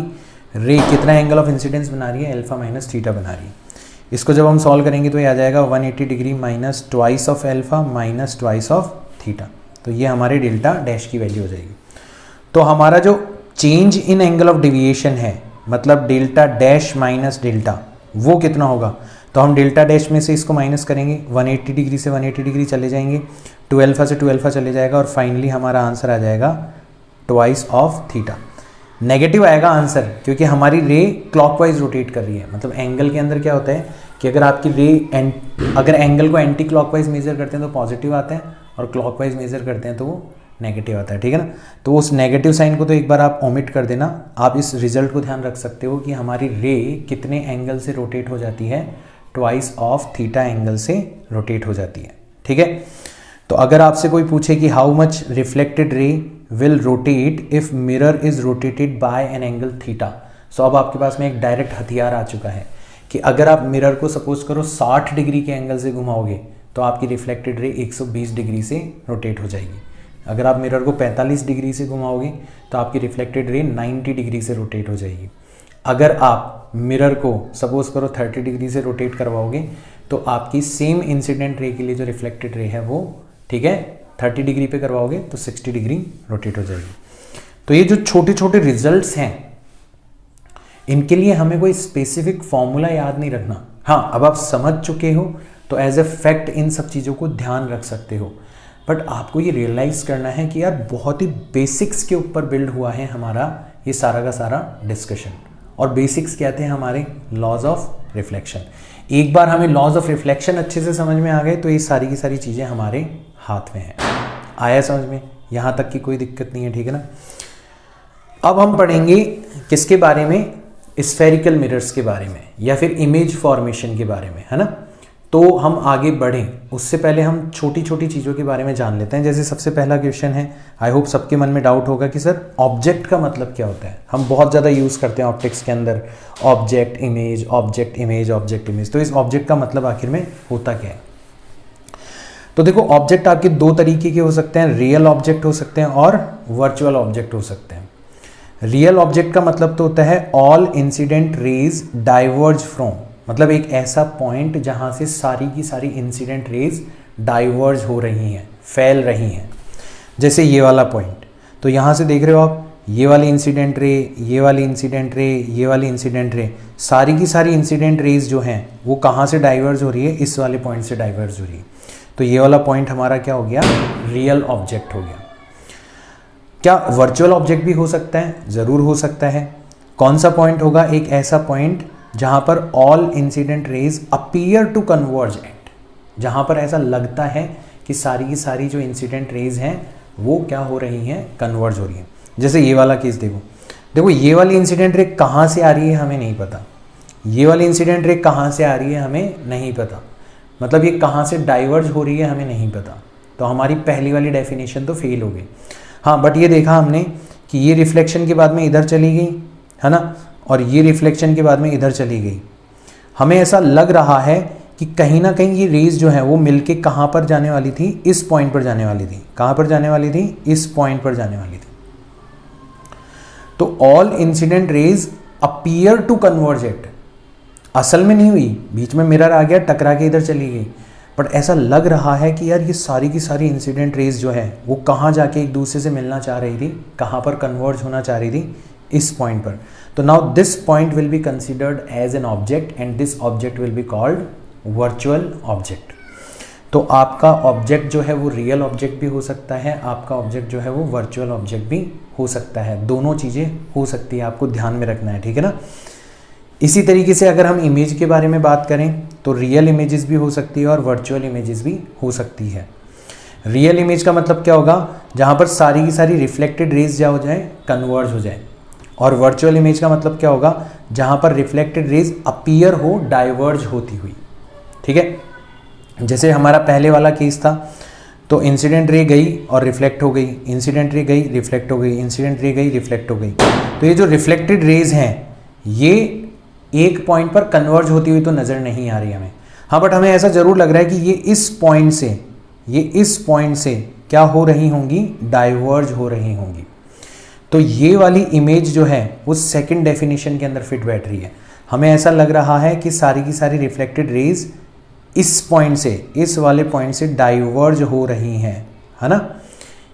S1: रे कितना एंगल ऑफ इंसिडेंस बना रही है, एल्फा माइनस थीटा बना रही है। इसको जब हम सॉल्व करेंगे तो ये आ जाएगा 180 degree minus twice of alpha minus twice of theta. तो ये हमारे डेल्टा डैश की वैल्यू हो जाएगी। तो हमारा जो change in angle of deviation है, मतलब डेल्टा डैश माइनस डेल्टा, वो कितना होगा। तो हम डेल्टा डैश में से इसको माइनस करेंगे, 180 डिग्री से 180 डिग्री चले जाएंगे, 2 अल्फा से 2 अल्फा चले जाएगा और फाइनली हमारा आंसर आ जाएगा ट्वाइस ऑफ थीटा। नेगेटिव आएगा आंसर क्योंकि हमारी रे क्लॉकवाइज रोटेट कर रही है। मतलब एंगल के अंदर क्या होता है कि अगर आपकी रे अगर एंगल को एंटी क्लॉकवाइज मेजर करते हैं तो पॉजिटिव आता है और क्लॉकवाइज मेजर करते हैं तो वो नेगेटिव आता है, ठीक है ना। तो उस नेगेटिव साइन को तो एक बार आप ओमिट कर देना। आप इस रिजल्ट को ध्यान रख सकते हो कि हमारी रे कितने एंगल से रोटेट हो जाती है, ट्वाइस ऑफ थीटा एंगल से रोटेट हो जाती है, ठीक है। तो अगर आपसे कोई पूछे कि how much reflected ray will rotate if mirror is rotated by an angle theta, so अब आपके पास में एक डायरेक्ट हथियार आ चुका है कि अगर आप मिरर को सपोज करो 60 डिग्री के एंगल से घुमाओगे तो आपकी रिफ्लेक्टेड रे 120 डिग्री से रोटेट हो जाएगी। अगर आप मिरर को 45 डिग्री से घुमाओगे तो आपकी रिफ्लेक्टेड रे 90 डिग्री से रोटेट हो जाएगी। अगर आप मिरर को सपोज करो 30 डिग्री से रोटेट करवाओगे तो आपकी सेम इंसिडेंट रे के लिए जो रिफ्लेक्टेड रे है वो, ठीक है, 30 डिग्री पे करवाओगे तो 60 डिग्री रोटेट हो जाएगी। तो ये जो छोटे छोटे रिजल्ट्स हैं इनके लिए हमें कोई स्पेसिफिक फॉर्मूला याद नहीं रखना। हाँ, अब आप समझ चुके हो तो एज ए फैक्ट इन सब चीज़ों को ध्यान रख सकते हो, बट आपको ये रियलाइज करना है कि यार बहुत ही बेसिक्स के ऊपर बिल्ड हुआ है हमारा ये सारा का सारा डिस्कशन। और बेसिक्स क्या थे हमारे, लॉज ऑफ रिफ्लेक्शन। एक बार हमें लॉज ऑफ रिफ्लेक्शन अच्छे से समझ में आ गए तो ये सारी की सारी चीज़ें हमारे हाथ में हैं। आया समझ में, यहाँ तक की कोई दिक्कत नहीं है, ठीक है ना। अब हम पढ़ेंगे किसके बारे में, स्फेरिकल मिरर्स के बारे में या फिर इमेज फॉर्मेशन के बारे में, है ना। तो हम आगे बढ़ें उससे पहले हम छोटी छोटी चीज़ों के बारे में जान लेते हैं। जैसे सबसे पहला क्वेश्चन है, आई होप सबके मन में डाउट होगा कि सर ऑब्जेक्ट का मतलब क्या होता है। हम बहुत ज़्यादा यूज़ करते हैं ऑप्टिक्स के अंदर object image, object image, object image. तो इस ऑब्जेक्ट का मतलब आखिर में होता क्या है। तो देखो ऑब्जेक्ट आपके दो तरीके के हो सकते हैं, रियल ऑब्जेक्ट हो सकते हैं और वर्चुअल ऑब्जेक्ट हो सकते हैं। रियल ऑब्जेक्ट का मतलब तो होता है all incident raise diverge from, मतलब एक ऐसा पॉइंट जहां से सारी की सारी इंसिडेंट रेज डाइवर्ज हो रही हैं, फैल रही हैं। जैसे ये वाला पॉइंट, तो यहाँ से देख रहे हो आप, ये वाली इंसिडेंट रे, ये वाली इंसिडेंट रे, ये वाली इंसिडेंट रे, सारी की सारी इंसिडेंट रेज जो हैं वो कहाँ से डाइवर्ज हो रही है, इस वाले पॉइंट से डाइवर्ज हो रही है। तो ये वाला पॉइंट हमारा क्या हो गया, रियल ऑब्जेक्ट हो गया। क्या वर्चुअल ऑब्जेक्ट भी हो सकता है, ज़रूर हो सकता है। कौन सा पॉइंट होगा, एक ऐसा पॉइंट जहां पर all incident rays appear to converge at, जहां पर ऐसा लगता है कि सारी की सारी जो इंसिडेंट रेज हैं वो क्या हो रही हैं, कन्वर्ज हो रही हैं। जैसे ये वाला केस देखो, देखो ये वाली इंसिडेंट रे कहाँ से आ रही है हमें नहीं पता, ये वाली इंसिडेंट रे कहाँ से आ रही है हमें नहीं पता, मतलब ये कहाँ से डाइवर्ज हो रही है हमें नहीं पता, तो हमारी पहली वाली डेफिनेशन तो फेल हो गई। हाँ, बट ये देखा हमने कि ये रिफ्लेक्शन के बाद में इधर चली गई है ना, और ये रिफ्लेक्शन के बाद में इधर चली गई। हमें ऐसा लग रहा है कि कहीं ना कहीं ये रेज जो है वो मिलके कहाँ पर जाने वाली थी, इस पॉइंट पर जाने वाली थी। कहाँ पर जाने वाली थी? इस पॉइंट पर जाने वाली थी। तो all incident rays appear to converge it, असल में नहीं हुई, बीच में मिरर आ गया, टकरा के इधर चली गई, बट ऐसा लग रहा है कि यार ये सारी की सारी इंसिडेंट रेज जो है वो कहाँ जाके एक दूसरे से मिलना चाह रही थी, कहाँ पर कन्वर्ज होना चाह रही थी, इस पॉइंट पर। तो now this point will be considered as an object and this object will be called virtual object. तो आपका ऑब्जेक्ट जो है वो रियल ऑब्जेक्ट भी हो सकता है, आपका ऑब्जेक्ट जो है वो वर्चुअल ऑब्जेक्ट भी हो सकता है, दोनों चीज़ें हो सकती है, आपको ध्यान में रखना है, ठीक है ना। इसी तरीके से अगर हम इमेज के बारे में बात करें तो रियल इमेजेस भी हो सकती है और वर्चुअल इमेजेस भी हो सकती है। रियल इमेज का मतलब क्या होगा? जहाँ पर सारी की सारी रिफ्लेक्टेड रेज क्या हो जाए, कन्वर्ज हो जाए। और वर्चुअल इमेज का मतलब क्या होगा? जहाँ पर रिफ्लेक्टेड रेज अपीयर हो डाइवर्ज होती हुई, ठीक है। जैसे हमारा पहले वाला केस था, तो इंसिडेंट रे गई और रिफ्लेक्ट हो गई, इंसिडेंट रे गई रिफ्लेक्ट हो गई, इंसिडेंट रे गई रिफ्लेक्ट हो गई। तो ये जो रिफ्लेक्टेड रेज हैं ये एक पॉइंट पर कन्वर्ज होती हुई तो नज़र नहीं आ रही हमें। हाँ, बट हमें ऐसा जरूर लग रहा है कि ये इस पॉइंट से क्या हो रही होंगी, डाइवर्ज हो रही होंगी। तो ये वाली इमेज जो है वो सेकंड डेफिनेशन के अंदर फिट बैठ रही है। हमें ऐसा लग रहा है कि सारी की सारी रिफ्लेक्टेड रेज इस पॉइंट से, इस वाले पॉइंट से डाइवर्ज हो रही हैं, है ना।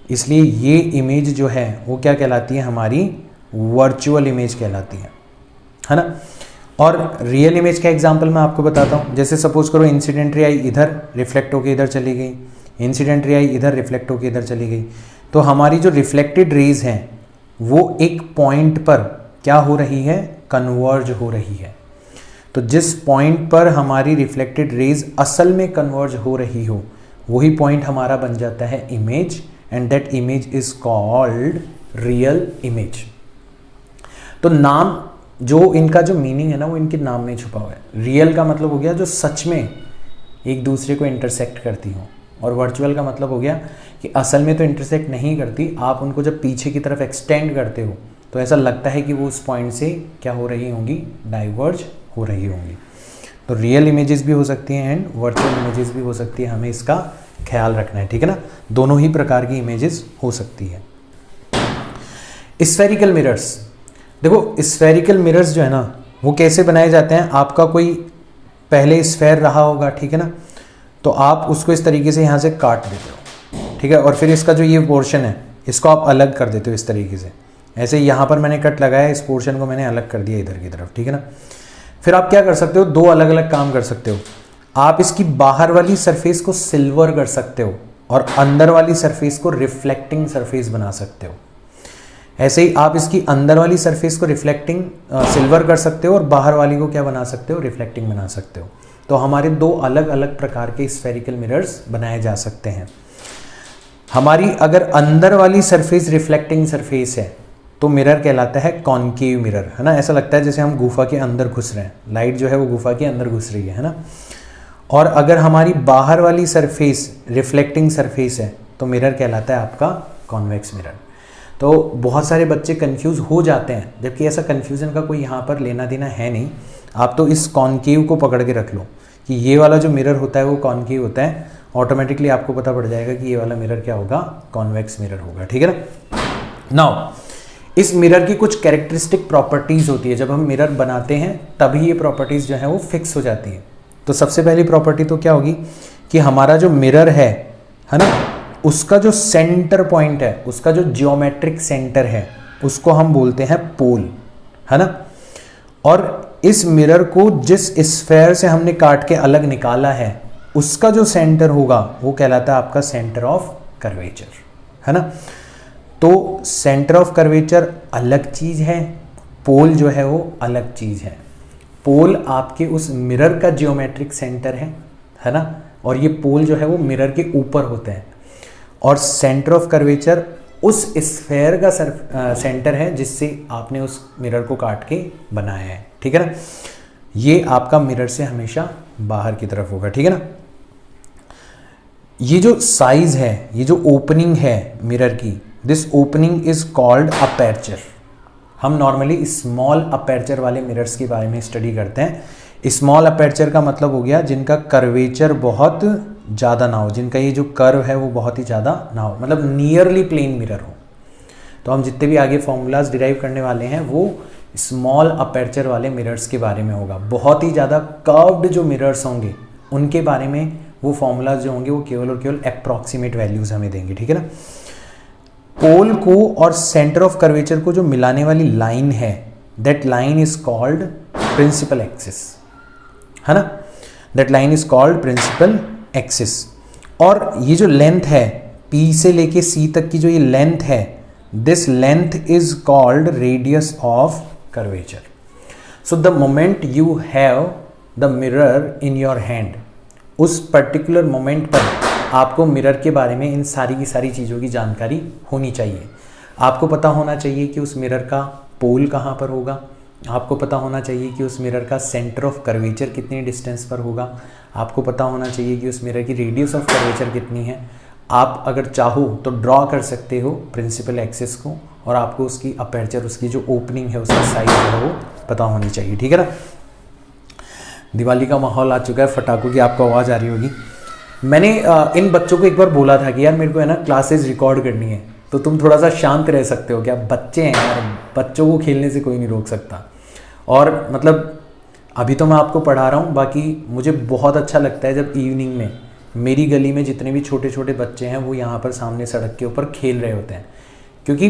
S1: इसलिए ये इमेज जो है वो क्या कहलाती है? हमारी वर्चुअल इमेज कहलाती है ना। और रियल इमेज का एग्जांपल मैं आपको बताता हूँ। जैसे सपोज करो इंसिडेंट रे आई इधर, रिफ्लेक्ट होकर इधर चली गई, इंसिडेंट रे आई इधर, रिफ्लेक्ट होकर इधर चली गई। तो हमारी जो रिफ्लेक्टेड रेज हैं वो एक पॉइंट पर क्या हो रही है? कन्वर्ज हो रही है। तो जिस पॉइंट पर हमारी रिफ्लेक्टेड रेज असल में कन्वर्ज हो रही हो वही पॉइंट हमारा बन जाता है image, and that image is called real image. तो नाम जो इनका जो मीनिंग है ना वो इनके नाम में छुपा हुआ है। रियल का मतलब हो गया जो सच में एक दूसरे को इंटरसेक्ट करती हो, और वर्चुअल का मतलब हो गया कि असल में तो इंटरसेक्ट नहीं करती, आप उनको जब पीछे की तरफ एक्सटेंड करते हो तो ऐसा लगता है कि वो उस पॉइंट से क्या हो रही होंगी, डाइवर्ज हो रही होंगी। तो रियल इमेजेस भी हो सकती हैं एंड वर्चुअल इमेजेस भी हो सकती है, हमें इसका ख्याल रखना है, ठीक है ना। दोनों ही प्रकार की इमेजेस हो सकती है। स्फेरिकल मिरर्स, देखो स्फेरिकल मिरर्स जो है ना वो कैसे बनाए जाते हैं? आपका कोई पहले स्फेयर रहा होगा, ठीक है ना, तो आप उसको इस तरीके से यहाँ से काट देते हो, ठीक है, और फिर इसका जो ये पोर्शन है इसको आप अलग कर देते हो इस तरीके से। ऐसे यहाँ पर मैंने कट लगाया, इस पोर्शन को मैंने अलग कर दिया इधर की तरफ, ठीक है ना। फिर आप क्या कर सकते हो? दो अलग अलग काम कर सकते हो। आप इसकी बाहर वाली सरफेस को सिल्वर कर सकते हो और अंदर वाली सरफेस को रिफ्लेक्टिंग सरफेस बना सकते हो। ऐसे ही आप इसकी अंदर वाली सरफेस को रिफ्लेक्टिंग सिल्वर कर सकते हो और बाहर वाली को क्या बना सकते हो? रिफ्लेक्टिंग बना सकते हो। तो हमारे दो अलग अलग प्रकार के स्फेरिकल मिरर्स बनाए जा सकते हैं। हमारी अगर अंदर वाली सरफेस रिफ्लेक्टिंग सरफेस है तो मिरर कहलाता है कॉनकेव मिरर, है ना। ऐसा लगता है जैसे हम गुफा के अंदर घुस रहे हैं, लाइट जो है वो गुफा के अंदर घुस रही है ना। और अगर हमारी बाहर वाली सरफेस रिफ्लेक्टिंग सरफेस है तो मिरर कहलाता है आपका कॉन्वेक्स मिरर। तो बहुत सारे बच्चे कंफ्यूज हो जाते हैं, जबकि ऐसा कंफ्यूजन का कोई यहाँ पर लेना देना है नहीं। आप तो इस कॉनकेव को पकड़ के रख लो कि ये वाला जो मिरर होता है वो कॉनकेव होता है, ऑटोमेटिकली आपको पता पड़ जाएगा कि ये वाला मिरर क्या होगा, कॉन्वेक्स मिरर होगा, ठीक है ना। नाउ इस मिरर की कुछ कैरेक्टरिस्टिक प्रॉपर्टीज होती है, जब हम मिरर बनाते हैं तभी ये प्रॉपर्टीज जो है वो फिक्स हो जाती है। तो सबसे पहली प्रॉपर्टी तो क्या होगी कि हमारा जो मिरर है ना, उसका जो सेंटर पॉइंट है, उसका जो जियोमेट्रिक सेंटर है उसको हम बोलते हैं पोल, है ना। और इस मिरर को जिस स्फेयर से हमने काट के अलग निकाला है उसका जो सेंटर होगा वो कहलाता है आपका सेंटर ऑफ कर्वेचर, है ना। तो सेंटर ऑफ कर्वेचर अलग चीज है, पोल जो है वो अलग चीज है। पोल आपके उस मिरर का जियोमेट्रिक सेंटर है ना, और ये पोल जो है वो मिरर के ऊपर होते हैं। और सेंटर ऑफ कर्वेचर उस स्फेयर का सेंटर है जिससे आपने उस मिरर को काट के बनाया है, ठीक है ना। ये आपका मिरर से हमेशा बाहर की तरफ होगा, ठीक है ना। ये जो साइज है, ये जो ओपनिंग है मिरर की, this opening is called aperture. हम नॉर्मली स्मॉल अपर्चर वाले मिरर्स के बारे में स्टडी करते हैं। स्मॉल अपर्चर का मतलब हो गया जिनका कर्वेचर बहुत ज़्यादा ना हो, जिनका ये जो कर्व है वो बहुत ही ज़्यादा ना हो, मतलब नियरली प्लेन मिरर हो। तो हम जितने भी आगे फॉर्मूलाज डिराइव करने वाले हैं वो स्मॉल अपर्चर वाले मिरर्स के बारे में होगा। बहुत ही ज़्यादा कर्व्ड जो मिरर्स होंगे उनके बारे में वो फॉर्मूलाज जो होंगे वो केवल और केवल अप्रॉक्सीमेट वैल्यूज हमें देंगे, ठीक है ना। पोल को और सेंटर ऑफ कर्वेचर को जो मिलाने वाली लाइन है, that line is called principal axis, है ना। That line is called principal axis. और ये जो लेंथ है P से लेके C तक की जो ये लेंथ है, this length is called radius of curvature. So the moment you have the mirror in your hand, उस पर्टिकुलर मोमेंट पर आपको मिरर के बारे में इन सारी की सारी चीज़ों की जानकारी होनी चाहिए। आपको पता होना चाहिए कि उस मिरर का पोल कहाँ पर होगा, आपको पता होना चाहिए कि उस मिरर का सेंटर ऑफ कर्वेचर कितनी डिस्टेंस पर होगा, आपको पता होना चाहिए कि उस मिरर की रेडियस ऑफ कर्वेचर कितनी है। आप अगर चाहो तो ड्रॉ कर सकते हो प्रिंसिपल एक्सिस को, और आपको उसकी अपर्चर, उसकी जो ओपनिंग है, उसका साइज है वो पता होनी चाहिए, ठीक है ना। दिवाली का माहौल आ चुका है, फटाकों की आपको आवाज़ आ रही होगी। मैंने इन बच्चों को एक बार बोला था कि यार मेरे को है ना क्लासेस रिकॉर्ड करनी है, तो तुम थोड़ा सा शांत रह सकते हो क्या, बच्चे हैं यार, बच्चों को खेलने से कोई नहीं रोक सकता। और मतलब अभी तो मैं आपको पढ़ा रहा हूँ, बाकी मुझे बहुत अच्छा लगता है जब इवनिंग में मेरी गली में जितने भी छोटे छोटे बच्चे हैं वो यहाँ पर सामने सड़क के ऊपर खेल रहे होते हैं, क्योंकि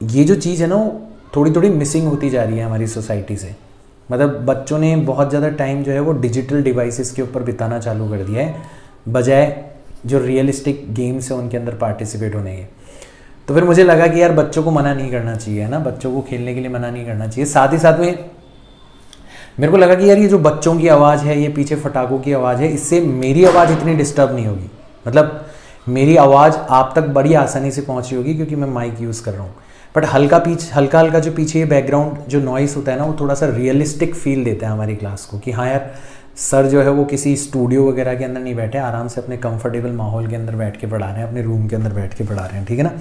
S1: ये जो चीज़ है ना वो थोड़ी थोड़ी मिसिंग होती जा रही है हमारी सोसाइटी से। मतलब बच्चों ने बहुत ज़्यादा टाइम जो है वो डिजिटल डिवाइसेस के ऊपर बिताना चालू कर दिया है, बजाय जो रियलिस्टिक गेम्स है उनके अंदर पार्टिसिपेट होने के। तो फिर मुझे लगा कि यार बच्चों को मना नहीं करना चाहिए, है ना, बच्चों को खेलने के लिए मना नहीं करना चाहिए। साथ ही साथ में मेरे को लगा कि यार ये जो बच्चों की आवाज़ है, ये पीछे फटाकों की आवाज़ है, इससे मेरी आवाज़ इतनी डिस्टर्ब नहीं होगी। मतलब मेरी आवाज़ आप तक बड़ी आसानी से पहुँची होगी क्योंकि मैं माइक यूज़ कर रहा हूँ। बट हल्का हल्का जो पीछे बैकग्राउंड जो नॉइस होता है ना, वो थोड़ा सा रियलिस्टिक फील देता है हमारी क्लास को, कि हाँ यार सर जो है वो किसी स्टूडियो वगैरह के अंदर नहीं बैठे, आराम से अपने कंफर्टेबल माहौल के अंदर बैठ के पढ़ा रहे हैं, अपने रूम के अंदर बैठ के पढ़ा रहे हैं, ठीक है ना।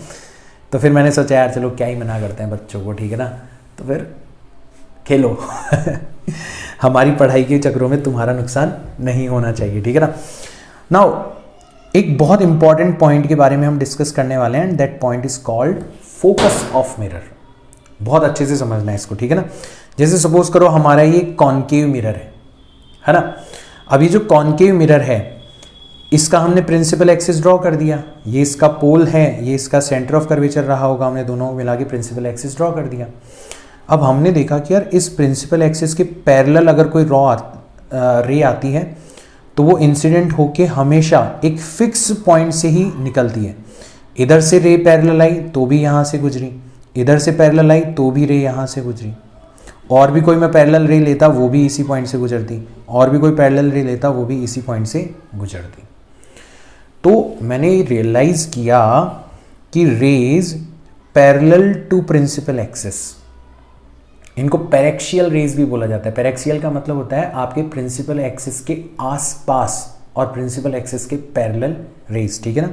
S1: तो फिर मैंने सोचा यार चलो क्या ही मना करते हैं बच्चों को, ठीक है ना, तो फिर खेलो हमारी पढ़ाई के चक्रों में तुम्हारा नुकसान नहीं होना चाहिए, ठीक है ना। नाउ एक बहुत इंपॉर्टेंट पॉइंट के बारे में हम डिस्कस करने वाले हैं, that point is called focus of mirror. बहुत अच्छे से समझना है इसको, ठीक है ना। जैसे सपोज करो हमारा ये कॉनकेव मिरर है ना। अभी जो कॉनकेव मिरर है इसका हमने प्रिंसिपल एक्सिस ड्रॉ कर दिया, ये इसका पोल है, ये इसका सेंटर ऑफ कर्वेचर रहा होगा, हमने दोनों मिला के प्रिंसिपल एक्सिस ड्रॉ कर दिया। अब हमने देखा कि यार इस प्रिंसिपल एक्सिस के पैरेलल अगर कोई रे आती है तो वो इंसिडेंट होके हमेशा एक फिक्स पॉइंट से ही निकलती है। इधर से रे पैरेलल आई तो भी यहाँ से गुजरी, इधर से पैरेलल आई तो भी रे यहाँ से गुजरी, और भी कोई मैं पैरेलल रे लेता वो भी इसी पॉइंट से गुजरती, और भी कोई पैरेलल रे लेता वो भी इसी पॉइंट से गुजरती। तो मैंने रियलाइज किया कि rays parallel to principal axis, इनको पैरेक्सियल रेज भी बोला जाता है। पैरेक्सियल का मतलब होता है आपके प्रिंसिपल एक्सिस के आसपास और प्रिंसिपल एक्सिस के पैरेलल रेज, ठीक है ना।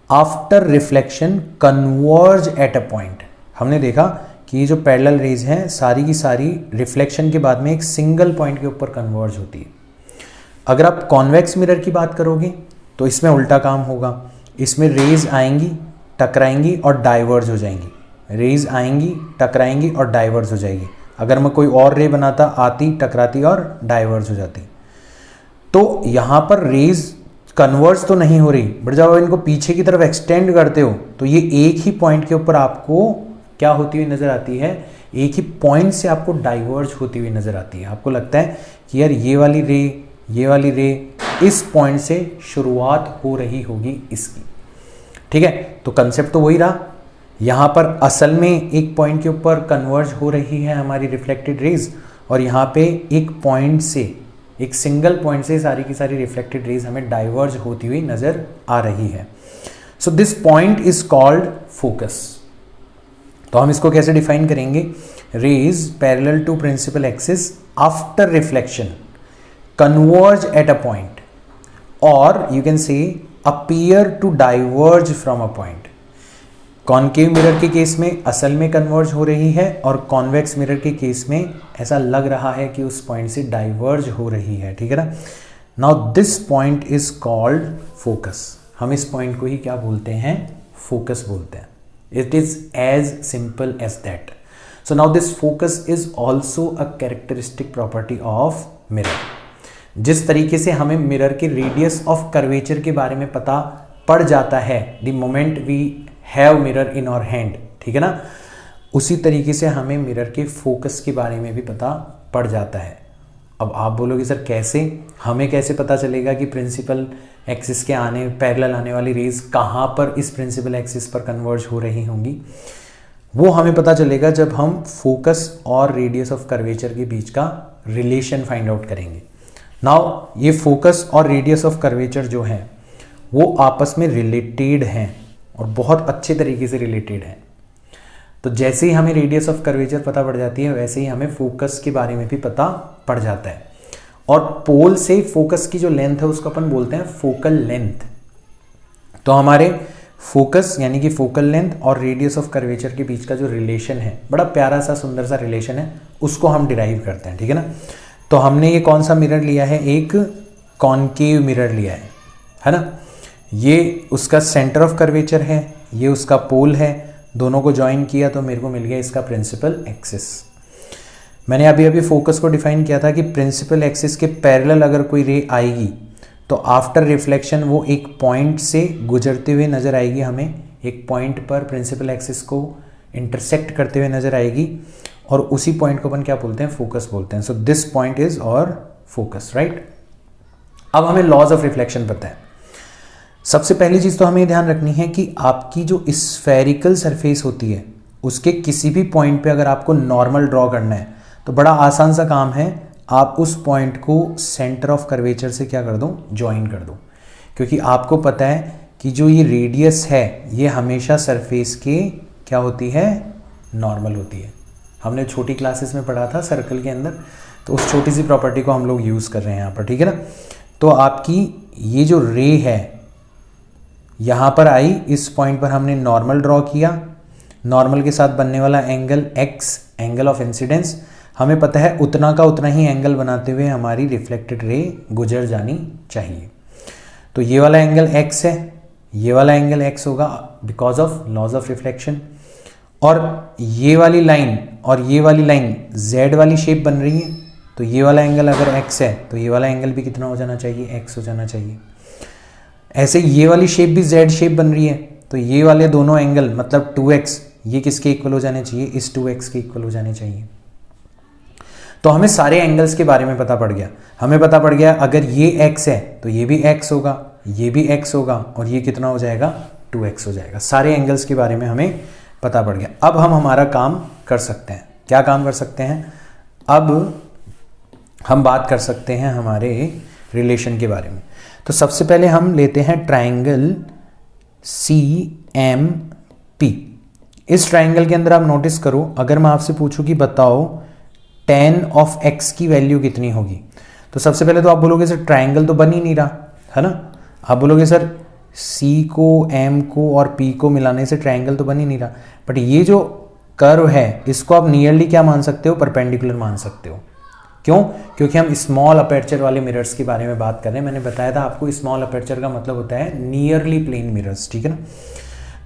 S1: After reflection converge at a point, हमने देखा कि ये जो पैरेलल रेज हैं सारी की सारी रिफ्लेक्शन के बाद में एक सिंगल पॉइंट के ऊपर कन्वर्ज होती है। अगर आप कॉन्वेक्स मिरर की बात करोगे तो इसमें उल्टा काम होगा, इसमें रेज आएंगी, टकराएंगी और डाइवर्ज हो जाएंगी, रेज आएंगी, टकराएंगी और डाइवर्ज हो जाएगी। अगर मैं कोई और रे बनाता, आती, टकराती और डाइवर्ज हो जाती। तो यहाँ पर रेज कन्वर्ज तो नहीं हो रही, बट जब आप इनको पीछे की तरफ एक्सटेंड करते हो तो ये एक ही पॉइंट के ऊपर आपको क्या होती हुई नजर आती है, एक ही पॉइंट से आपको डाइवर्ज होती हुई नजर आती है। आपको लगता है कि यार ये वाली रे इस पॉइंट से शुरुआत हो रही होगी इसकी, ठीक है। तो कंसेप्ट तो वही रहा, यहाँ पर असल में एक पॉइंट के ऊपर कन्वर्ज हो रही है हमारी रिफ्लेक्टेड रेज, और यहाँ पे एक पॉइंट से, एक सिंगल पॉइंट से सारी की सारी रिफ्लेक्टेड रेज हमें डाइवर्ज होती हुई नजर आ रही है। So this point is called focus. तो हम इसको कैसे डिफाइन करेंगे, rays parallel to principal axis after reflection converge at a point, or you can say appear to diverge from a point. Concave mirror के केस में असल में converge हो रही है और कॉन्वेक्स मिरर के केस में ऐसा लग रहा है कि उस पॉइंट से डाइवर्ज हो रही है, ठीक है ना। Now this point is called focus. हम इस पॉइंट को ही क्या बोलते हैं, फोकस बोलते हैं। It is as simple as that. So now this focus is also a characteristic property of mirror. जिस तरीके से हमें मिरर के रेडियस ऑफ कर्वेचर के बारे में पता पड़ जाता है the moment we have mirror in our hand, ठीक है ना, उसी तरीके से हमें मिरर के फोकस के बारे में भी पता पड़ जाता है। अब आप बोलोगे सर कैसे, हमें कैसे पता चलेगा कि प्रिंसिपल एक्सिस के पैरेलल आने वाली रेज कहाँ पर इस प्रिंसिपल एक्सिस पर कन्वर्ज हो रही होंगी। वो हमें पता चलेगा जब हम फोकस और रेडियस ऑफ कर्वेचर के बीच का रिलेशन फाइंड आउट करेंगे। नाउ ये फोकस और रेडियस ऑफ कर्वेचर जो है वो आपस में रिलेटेड हैं और बहुत अच्छे तरीके से रिलेटेड है। तो जैसे ही हमें रेडियस ऑफ कर्वेचर पता पड़ जाती है वैसे ही हमें फोकस के बारे में भी पता पड़ जाता है। और पोल से फोकस की जो लेंथ है उसको अपन बोलते हैं फोकल लेंथ। तो हमारे फोकस यानी कि फोकल लेंथ और रेडियस ऑफ कर्वेचर के बीच का जो रिलेशन है, बड़ा प्यारा सा सुंदर सा रिलेशन है, उसको हम डिराइव करते हैं, ठीक है ना। तो हमने ये कौन सा मिरर लिया है, एक कॉनकेव मिरर लिया है ना। ये उसका सेंटर ऑफ कर्वेचर है, ये उसका पोल है, दोनों को ज्वाइन किया तो मेरे को मिल गया इसका प्रिंसिपल एक्सिस। मैंने अभी अभी फोकस को डिफाइन किया था कि प्रिंसिपल एक्सिस के पैरेलल अगर कोई रे आएगी तो आफ्टर रिफ्लेक्शन वो एक पॉइंट से गुजरते हुए नज़र आएगी, हमें एक पॉइंट पर प्रिंसिपल एक्सिस को इंटरसेक्ट करते हुए नज़र आएगी और उसी पॉइंट को अपन क्या बोलते हैं, फोकस बोलते हैं। सो दिस पॉइंट इज और फोकस, राइट। अब हमें लॉज ऑफ रिफ्लेक्शन पता है। सबसे पहली चीज़ तो हमें ध्यान रखनी है कि आपकी जो स्फेरिकल सरफेस होती है उसके किसी भी पॉइंट पे अगर आपको नॉर्मल ड्रॉ करना है तो बड़ा आसान सा काम है, आप उस पॉइंट को सेंटर ऑफ कर्वेचर से क्या कर दो, ज्वाइन कर दो। क्योंकि आपको पता है कि जो ये रेडियस है ये हमेशा सरफेस के क्या होती है, नॉर्मल होती है। हमने छोटी क्लासेस में पढ़ा था सर्कल के अंदर, तो उस छोटी सी प्रॉपर्टी को हम लोग यूज़ कर रहे हैं यहाँ पर, ठीक है ना। तो आपकी ये जो रे है यहाँ पर आई, इस पॉइंट पर हमने नॉर्मल ड्रॉ किया, नॉर्मल के साथ बनने वाला angle x, angle of incidence, हमें पता है उतना का उतना ही एंगल बनाते हुए हमारी रिफ्लेक्टेड रे गुजर जानी चाहिए। तो ये वाला एंगल x है, ये वाला एंगल x होगा because of laws of reflection. और ये वाली लाइन और ये वाली लाइन z वाली शेप बन रही है, तो ये वाला एंगल अगर x है तो ये वाला एंगल भी कितना हो जाना चाहिए, x हो जाना चाहिए। ऐसे ये वाली शेप भी z शेप बन रही है, तो ये वाले दोनों एंगल मतलब 2x ये किसके इक्वल हो जाने चाहिए, इस 2x के इक्वल हो जाने चाहिए। तो हमें सारे एंगल्स के बारे में पता पड़ गया। हमें पता पड़ गया अगर ये x है तो ये भी x होगा, ये भी x होगा और ये कितना हो जाएगा, 2x हो जाएगा। सारे एंगल्स के बारे में हमें पता पड़ गया। अब हम हमारा काम कर सकते हैं। क्या काम कर सकते हैं, अब हम बात कर सकते हैं हमारे रिलेशन के बारे में। तो सबसे पहले हम लेते हैं ट्राइंगल CMP। इस ट्राइंगल के अंदर आप नोटिस करो, अगर मैं आपसे पूछूं कि बताओ tan ऑफ x की वैल्यू कितनी होगी, तो सबसे पहले तो आप बोलोगे सर ट्राइंगल तो बन ही नहीं रहा है ना। आप बोलोगे सर C को M को और P को मिलाने से ट्राइंगल तो बन ही नहीं रहा। बट ये जो कर्व है इसको आप नियरली क्या मान सकते हो, परपेंडिकुलर मान सकते हो। क्यों, क्योंकि हम स्मॉल अपर्चर वाले मिरर्स के बारे में बात कर रहे हैं। मैंने बताया था आपको स्मॉल अपर्चर का मतलब होता है नियरली प्लेन मिरर्स, ठीक है ना।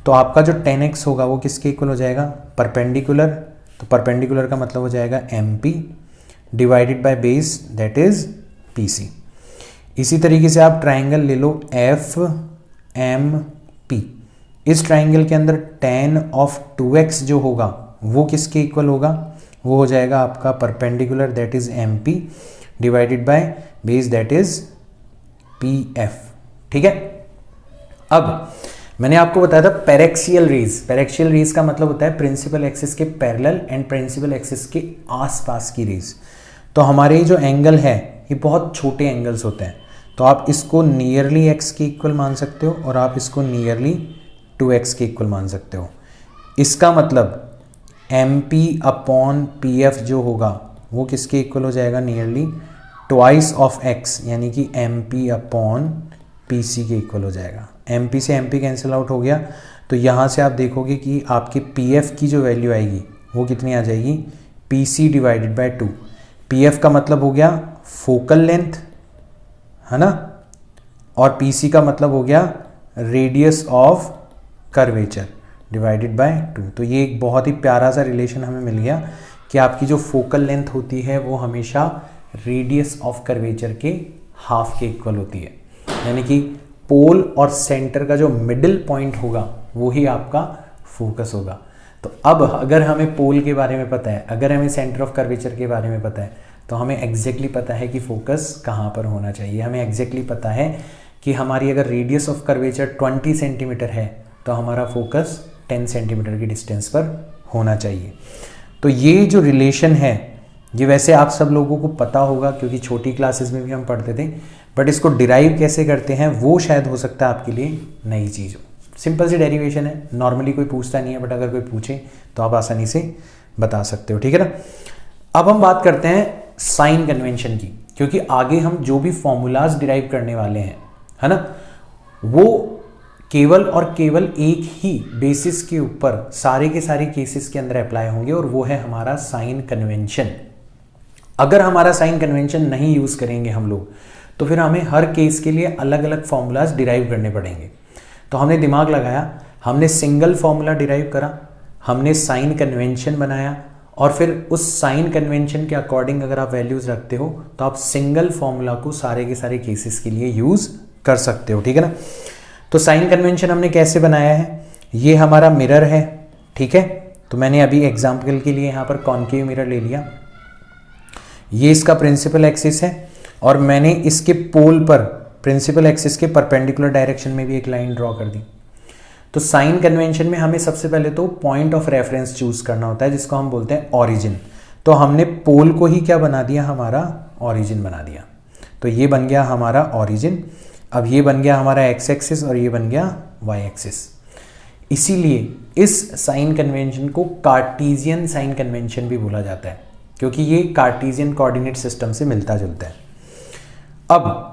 S1: तो आपका जो 10x होगा वो किसके इक्वल हो जाएगा, परपेंडिकुलर। तो परपेंडिकुलर का मतलब हो जाएगा MP divided by base that is PC। इसी तरीके से आप ट्राइंगल ले लो FMP। इस ट्राइंगल के अंदर tan ऑफ 2x जो होगा वो किसके इक्वल होगा, वो हो जाएगा आपका perpendicular that is MP divided by base that is PF, ठीक है। अब मैंने आपको बताया था पैरेक्सियल रेज। पैरेक्सियल रेज का मतलब होता है प्रिंसिपल एक्सिस के पैरेलल एंड प्रिंसिपल एक्सिस के आसपास की रेज। तो हमारे जो एंगल है ये बहुत छोटे एंगल्स होते हैं, तो आप इसको नियरली x के इक्वल मान सकते हो और आप इसको नियरली 2x के इक्वल मान सकते हो। इसका मतलब MP/PF जो होगा वो किसके इक्वल हो जाएगा, नियरली ट्वाइस ऑफ x, यानी कि MP/PC के इक्वल हो जाएगा। MP से MP कैंसिल आउट हो गया, तो यहाँ से आप देखोगे कि आपके PF की जो वैल्यू आएगी वो कितनी आ जाएगी, PC डिवाइडेड बाय 2। PF का मतलब हो गया फोकल लेंथ, है ना, और PC का मतलब हो गया radius of curvature divided by 2। तो ये एक बहुत ही प्यारा सा रिलेशन हमें मिल गया कि आपकी जो फोकल लेंथ होती है वो हमेशा रेडियस ऑफ कर्वेचर के हाफ के इक्वल होती है, यानी कि पोल और सेंटर का जो मिडिल पॉइंट होगा वो ही आपका फोकस होगा। तो अब अगर हमें पोल के बारे में पता है, अगर हमें सेंटर ऑफ कर्वेचर के बारे में पता है, तो हमें एग्जैक्टली पता है कि फोकस कहाँ पर होना चाहिए। हमें एग्जैक्टली पता है कि हमारी अगर रेडियस ऑफ कर्वेचर 20 सेंटीमीटर है तो हमारा फोकस 10 सेंटीमीटर की डिस्टेंस पर होना चाहिए। तो ये जो रिलेशन है ये वैसे आप सब लोगों को पता होगा क्योंकि छोटी क्लासेस में भी हम पढ़ते थे, बट इसको डिराइव कैसे करते हैं वो शायद हो सकता है आपके लिए नई चीज़ हो। सिंपल सी डेरिवेशन है, नॉर्मली कोई पूछता नहीं है, बट अगर कोई पूछे तो आप आसानी से बता सकते हो, ठीक है ना। अब हम बात करते हैं साइन कन्वेंशन की, क्योंकि आगे हम जो भी फॉर्मूलाज डिराइव करने वाले हैं, है ना, वो केवल और केवल एक ही बेसिस के ऊपर सारे के सारे केसेस के अंदर अप्लाई होंगे, और वो है हमारा साइन कन्वेंशन। अगर हमारा साइन कन्वेंशन नहीं यूज करेंगे हम लोग, तो फिर हमें हर केस के लिए अलग अलग फॉर्मूलाज डिराइव करने पड़ेंगे। तो हमने दिमाग लगाया, हमने सिंगल फॉर्मूला डिराइव करा, हमने साइन कन्वेंशन बनाया, और फिर उस साइन कन्वेंशन के अकॉर्डिंग अगर आप वैल्यूज रखते हो तो आप सिंगल फॉर्मूला को सारे के सारे केसेस के लिए यूज कर सकते हो, ठीक है ना। तो साइन कन्वेंशन हमने कैसे बनाया है, ये हमारा मिरर है, ठीक है। तो मैंने अभी एग्जाम्पल के लिए यहाँ पर कॉन्केव मिरर ले लिया, ये इसका प्रिंसिपल एक्सिस है, और मैंने इसके पोल पर प्रिंसिपल एक्सिस के परपेंडिकुलर डायरेक्शन में भी एक लाइन ड्रॉ कर दी। तो साइन कन्वेंशन में हमें सबसे पहले तो पॉइंट ऑफ रेफरेंस चूज करना होता है, जिसको हम बोलते हैं ऑरिजिन। तो हमने पोल को ही क्या बना दिया, हमारा ऑरिजिन बना दिया। तो ये बन गया हमारा ऑरिजिन। अब ये बन गया हमारा एक्स एक्सिस और ये बन गया वाई एक्सिस। इसीलिए इस साइन कन्वेंशन को कार्टेशियन साइन कन्वेंशन भी बोला जाता है, क्योंकि ये कार्टेशियन कोऑर्डिनेट सिस्टम से मिलता जुलता है। अब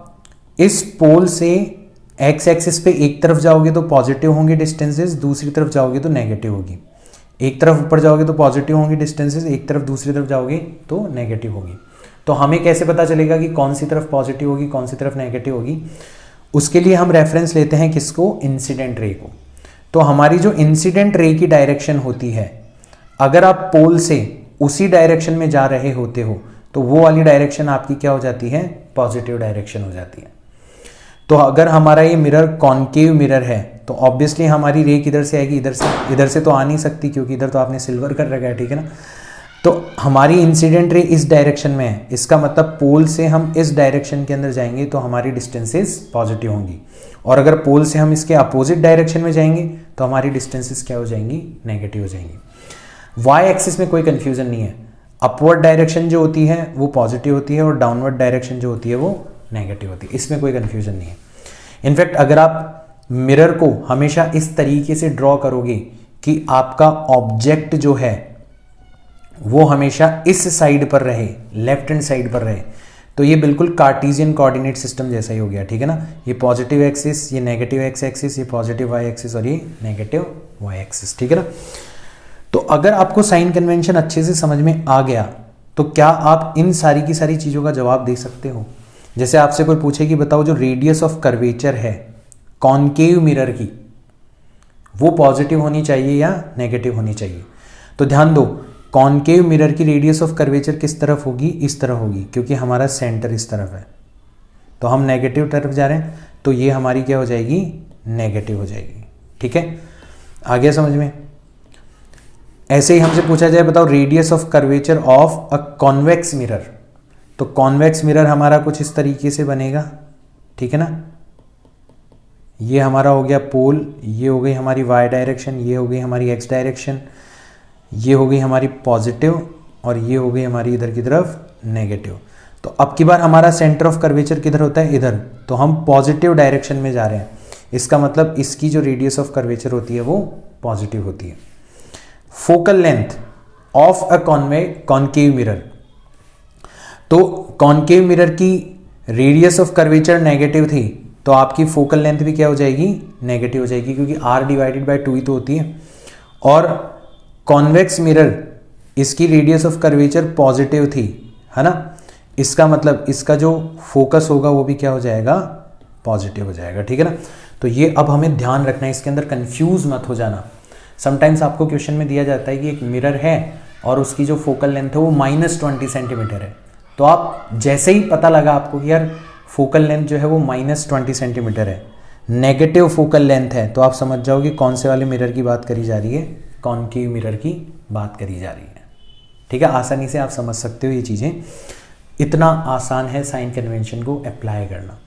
S1: इस पोल से एक्स एक्सिस पे एक तरफ जाओगे तो पॉजिटिव होंगे डिस्टेंसेस, दूसरी तरफ जाओगे तो नेगेटिव होगी। एक तरफ ऊपर जाओगे तो पॉजिटिव होंगे डिस्टेंसेस, एक तरफ दूसरी तरफ जाओगे तो नेगेटिव होगी। तो हमें कैसे पता चलेगा कि कौन सी तरफ पॉजिटिव होगी, कौन सी तरफ नेगेटिव होगी? उसके लिए हम रेफरेंस लेते हैं किसको, इंसिडेंट रे को। तो हमारी जो इंसिडेंट रे की डायरेक्शन होती है, अगर आप पोल से उसी डायरेक्शन में जा रहे होते हो तो वो वाली डायरेक्शन आपकी क्या हो जाती है, पॉजिटिव डायरेक्शन हो जाती है। तो अगर हमारा ये मिरर कॉन्केव मिरर है तो ऑब्वियसली हमारी रे किधर से आएगी, इधर से तो आ नहीं सकती, क्योंकि इधर तो आपने सिल्वर कर रखा है, ठीक है ना। तो हमारी इंसिडेंट रे इस डायरेक्शन में है, इसका मतलब पोल से हम इस डायरेक्शन के अंदर जाएंगे तो हमारी डिस्टेंसेस पॉजिटिव होंगी, और अगर पोल से हम इसके अपोजिट डायरेक्शन में जाएंगे तो हमारी डिस्टेंसेस क्या हो जाएंगी, नेगेटिव हो जाएंगी। वाई एक्सिस में कोई कंफ्यूजन नहीं है, अपवर्ड डायरेक्शन जो होती है वो पॉजिटिव होती है और डाउनवर्ड डायरेक्शन जो होती है वो नेगेटिव होती है, इसमें कोई कंफ्यूजन नहीं है। इनफैक्ट अगर आप मिरर को हमेशा इस तरीके से ड्रॉ करोगे कि आपका ऑब्जेक्ट जो है वो हमेशा इस साइड पर रहे, लेफ्ट हैंड साइड पर रहे, तो ये बिल्कुल कार्टेशियन कोऑर्डिनेट सिस्टम जैसा ही हो गया, ठीक है ना। ये पॉजिटिव एक्सिस, ये नेगेटिव एक्स एक्सिस, ये पॉजिटिव वाई एक्सिस और ये नेगेटिव वाई एक्सिस, ठीक है ना। तो अगर आपको साइन कन्वेंशन अच्छे से समझ में आ गया तो क्या आप इन सारी की सारी चीज़ों का जवाब दे सकते हो। जैसे आपसे कोई पूछे कि बताओ जो रेडियस ऑफ कर्वेचर है कॉन्केव मिरर की, वो पॉजिटिव होनी चाहिए या नेगेटिव होनी चाहिए। तो ध्यान दो, कॉन्केव मिरर की रेडियस ऑफ कर्वेचर किस तरफ होगी, इस तरफ होगी, क्योंकि हमारा सेंटर इस तरफ है। तो हम नेगेटिव तरफ जा रहे हैं तो ये हमारी क्या हो जाएगी, नेगेटिव हो जाएगी, ठीक है। आ गया समझ में। ऐसे ही हमसे पूछा जाए बताओ radius of curvature of a convex mirror, तो कॉन्वेक्स मिरर हमारा कुछ इस तरीके से बनेगा, ठीक है ना। ये हमारा हो गया पोल, ये हो गई हमारी वाई डायरेक्शन, ये हो गई हमारी एक्स डायरेक्शन, ये हो गई हमारी पॉजिटिव और ये हो गई हमारी इधर की तरफ नेगेटिव। तो अब की बार हमारा सेंटर ऑफ कर्वेचर किधर होता है, इधर, तो हम पॉजिटिव डायरेक्शन में जा रहे हैं, इसका मतलब इसकी जो रेडियस ऑफ कर्वेचर होती है वो पॉजिटिव होती है। Focal length, of a concave mirror. तो कॉनकेव मिरर की रेडियस ऑफ कर्वेचर नेगेटिव थी, तो आपकी फोकल लेंथ भी क्या हो जाएगी, नेगेटिव हो जाएगी, क्योंकि r डिवाइडेड बाय 2 ही तो होती है। और कॉन्वेक्स मिरर, इसकी रेडियस ऑफ कर्वेचर पॉजिटिव थी, है ना, इसका मतलब इसका जो फोकस होगा वो भी क्या हो जाएगा, पॉजिटिव हो जाएगा, ठीक है ना। तो ये अब हमें ध्यान रखना है, इसके अंदर कंफ्यूज मत हो जाना। समटाइम्स आपको क्वेश्चन में दिया जाता है कि एक मिरर है और उसकी जो फोकल लेंथ है वो -20 सेंटीमीटर है, तो आप जैसे ही पता लगा आपको कि यार फोकल लेंथ जो है वो -20 सेंटीमीटर है, नेगेटिव फोकल लेंथ है, तो आप समझ जाओ कि कौन से वाले मिरर की बात करी जा रही है, कॉनकेव मिरर की बात करी जा रही है, ठीक है। आसानी से आप समझ सकते हो ये चीज़ें, इतना आसान है साइन कन्वेंशन को अप्लाई करना।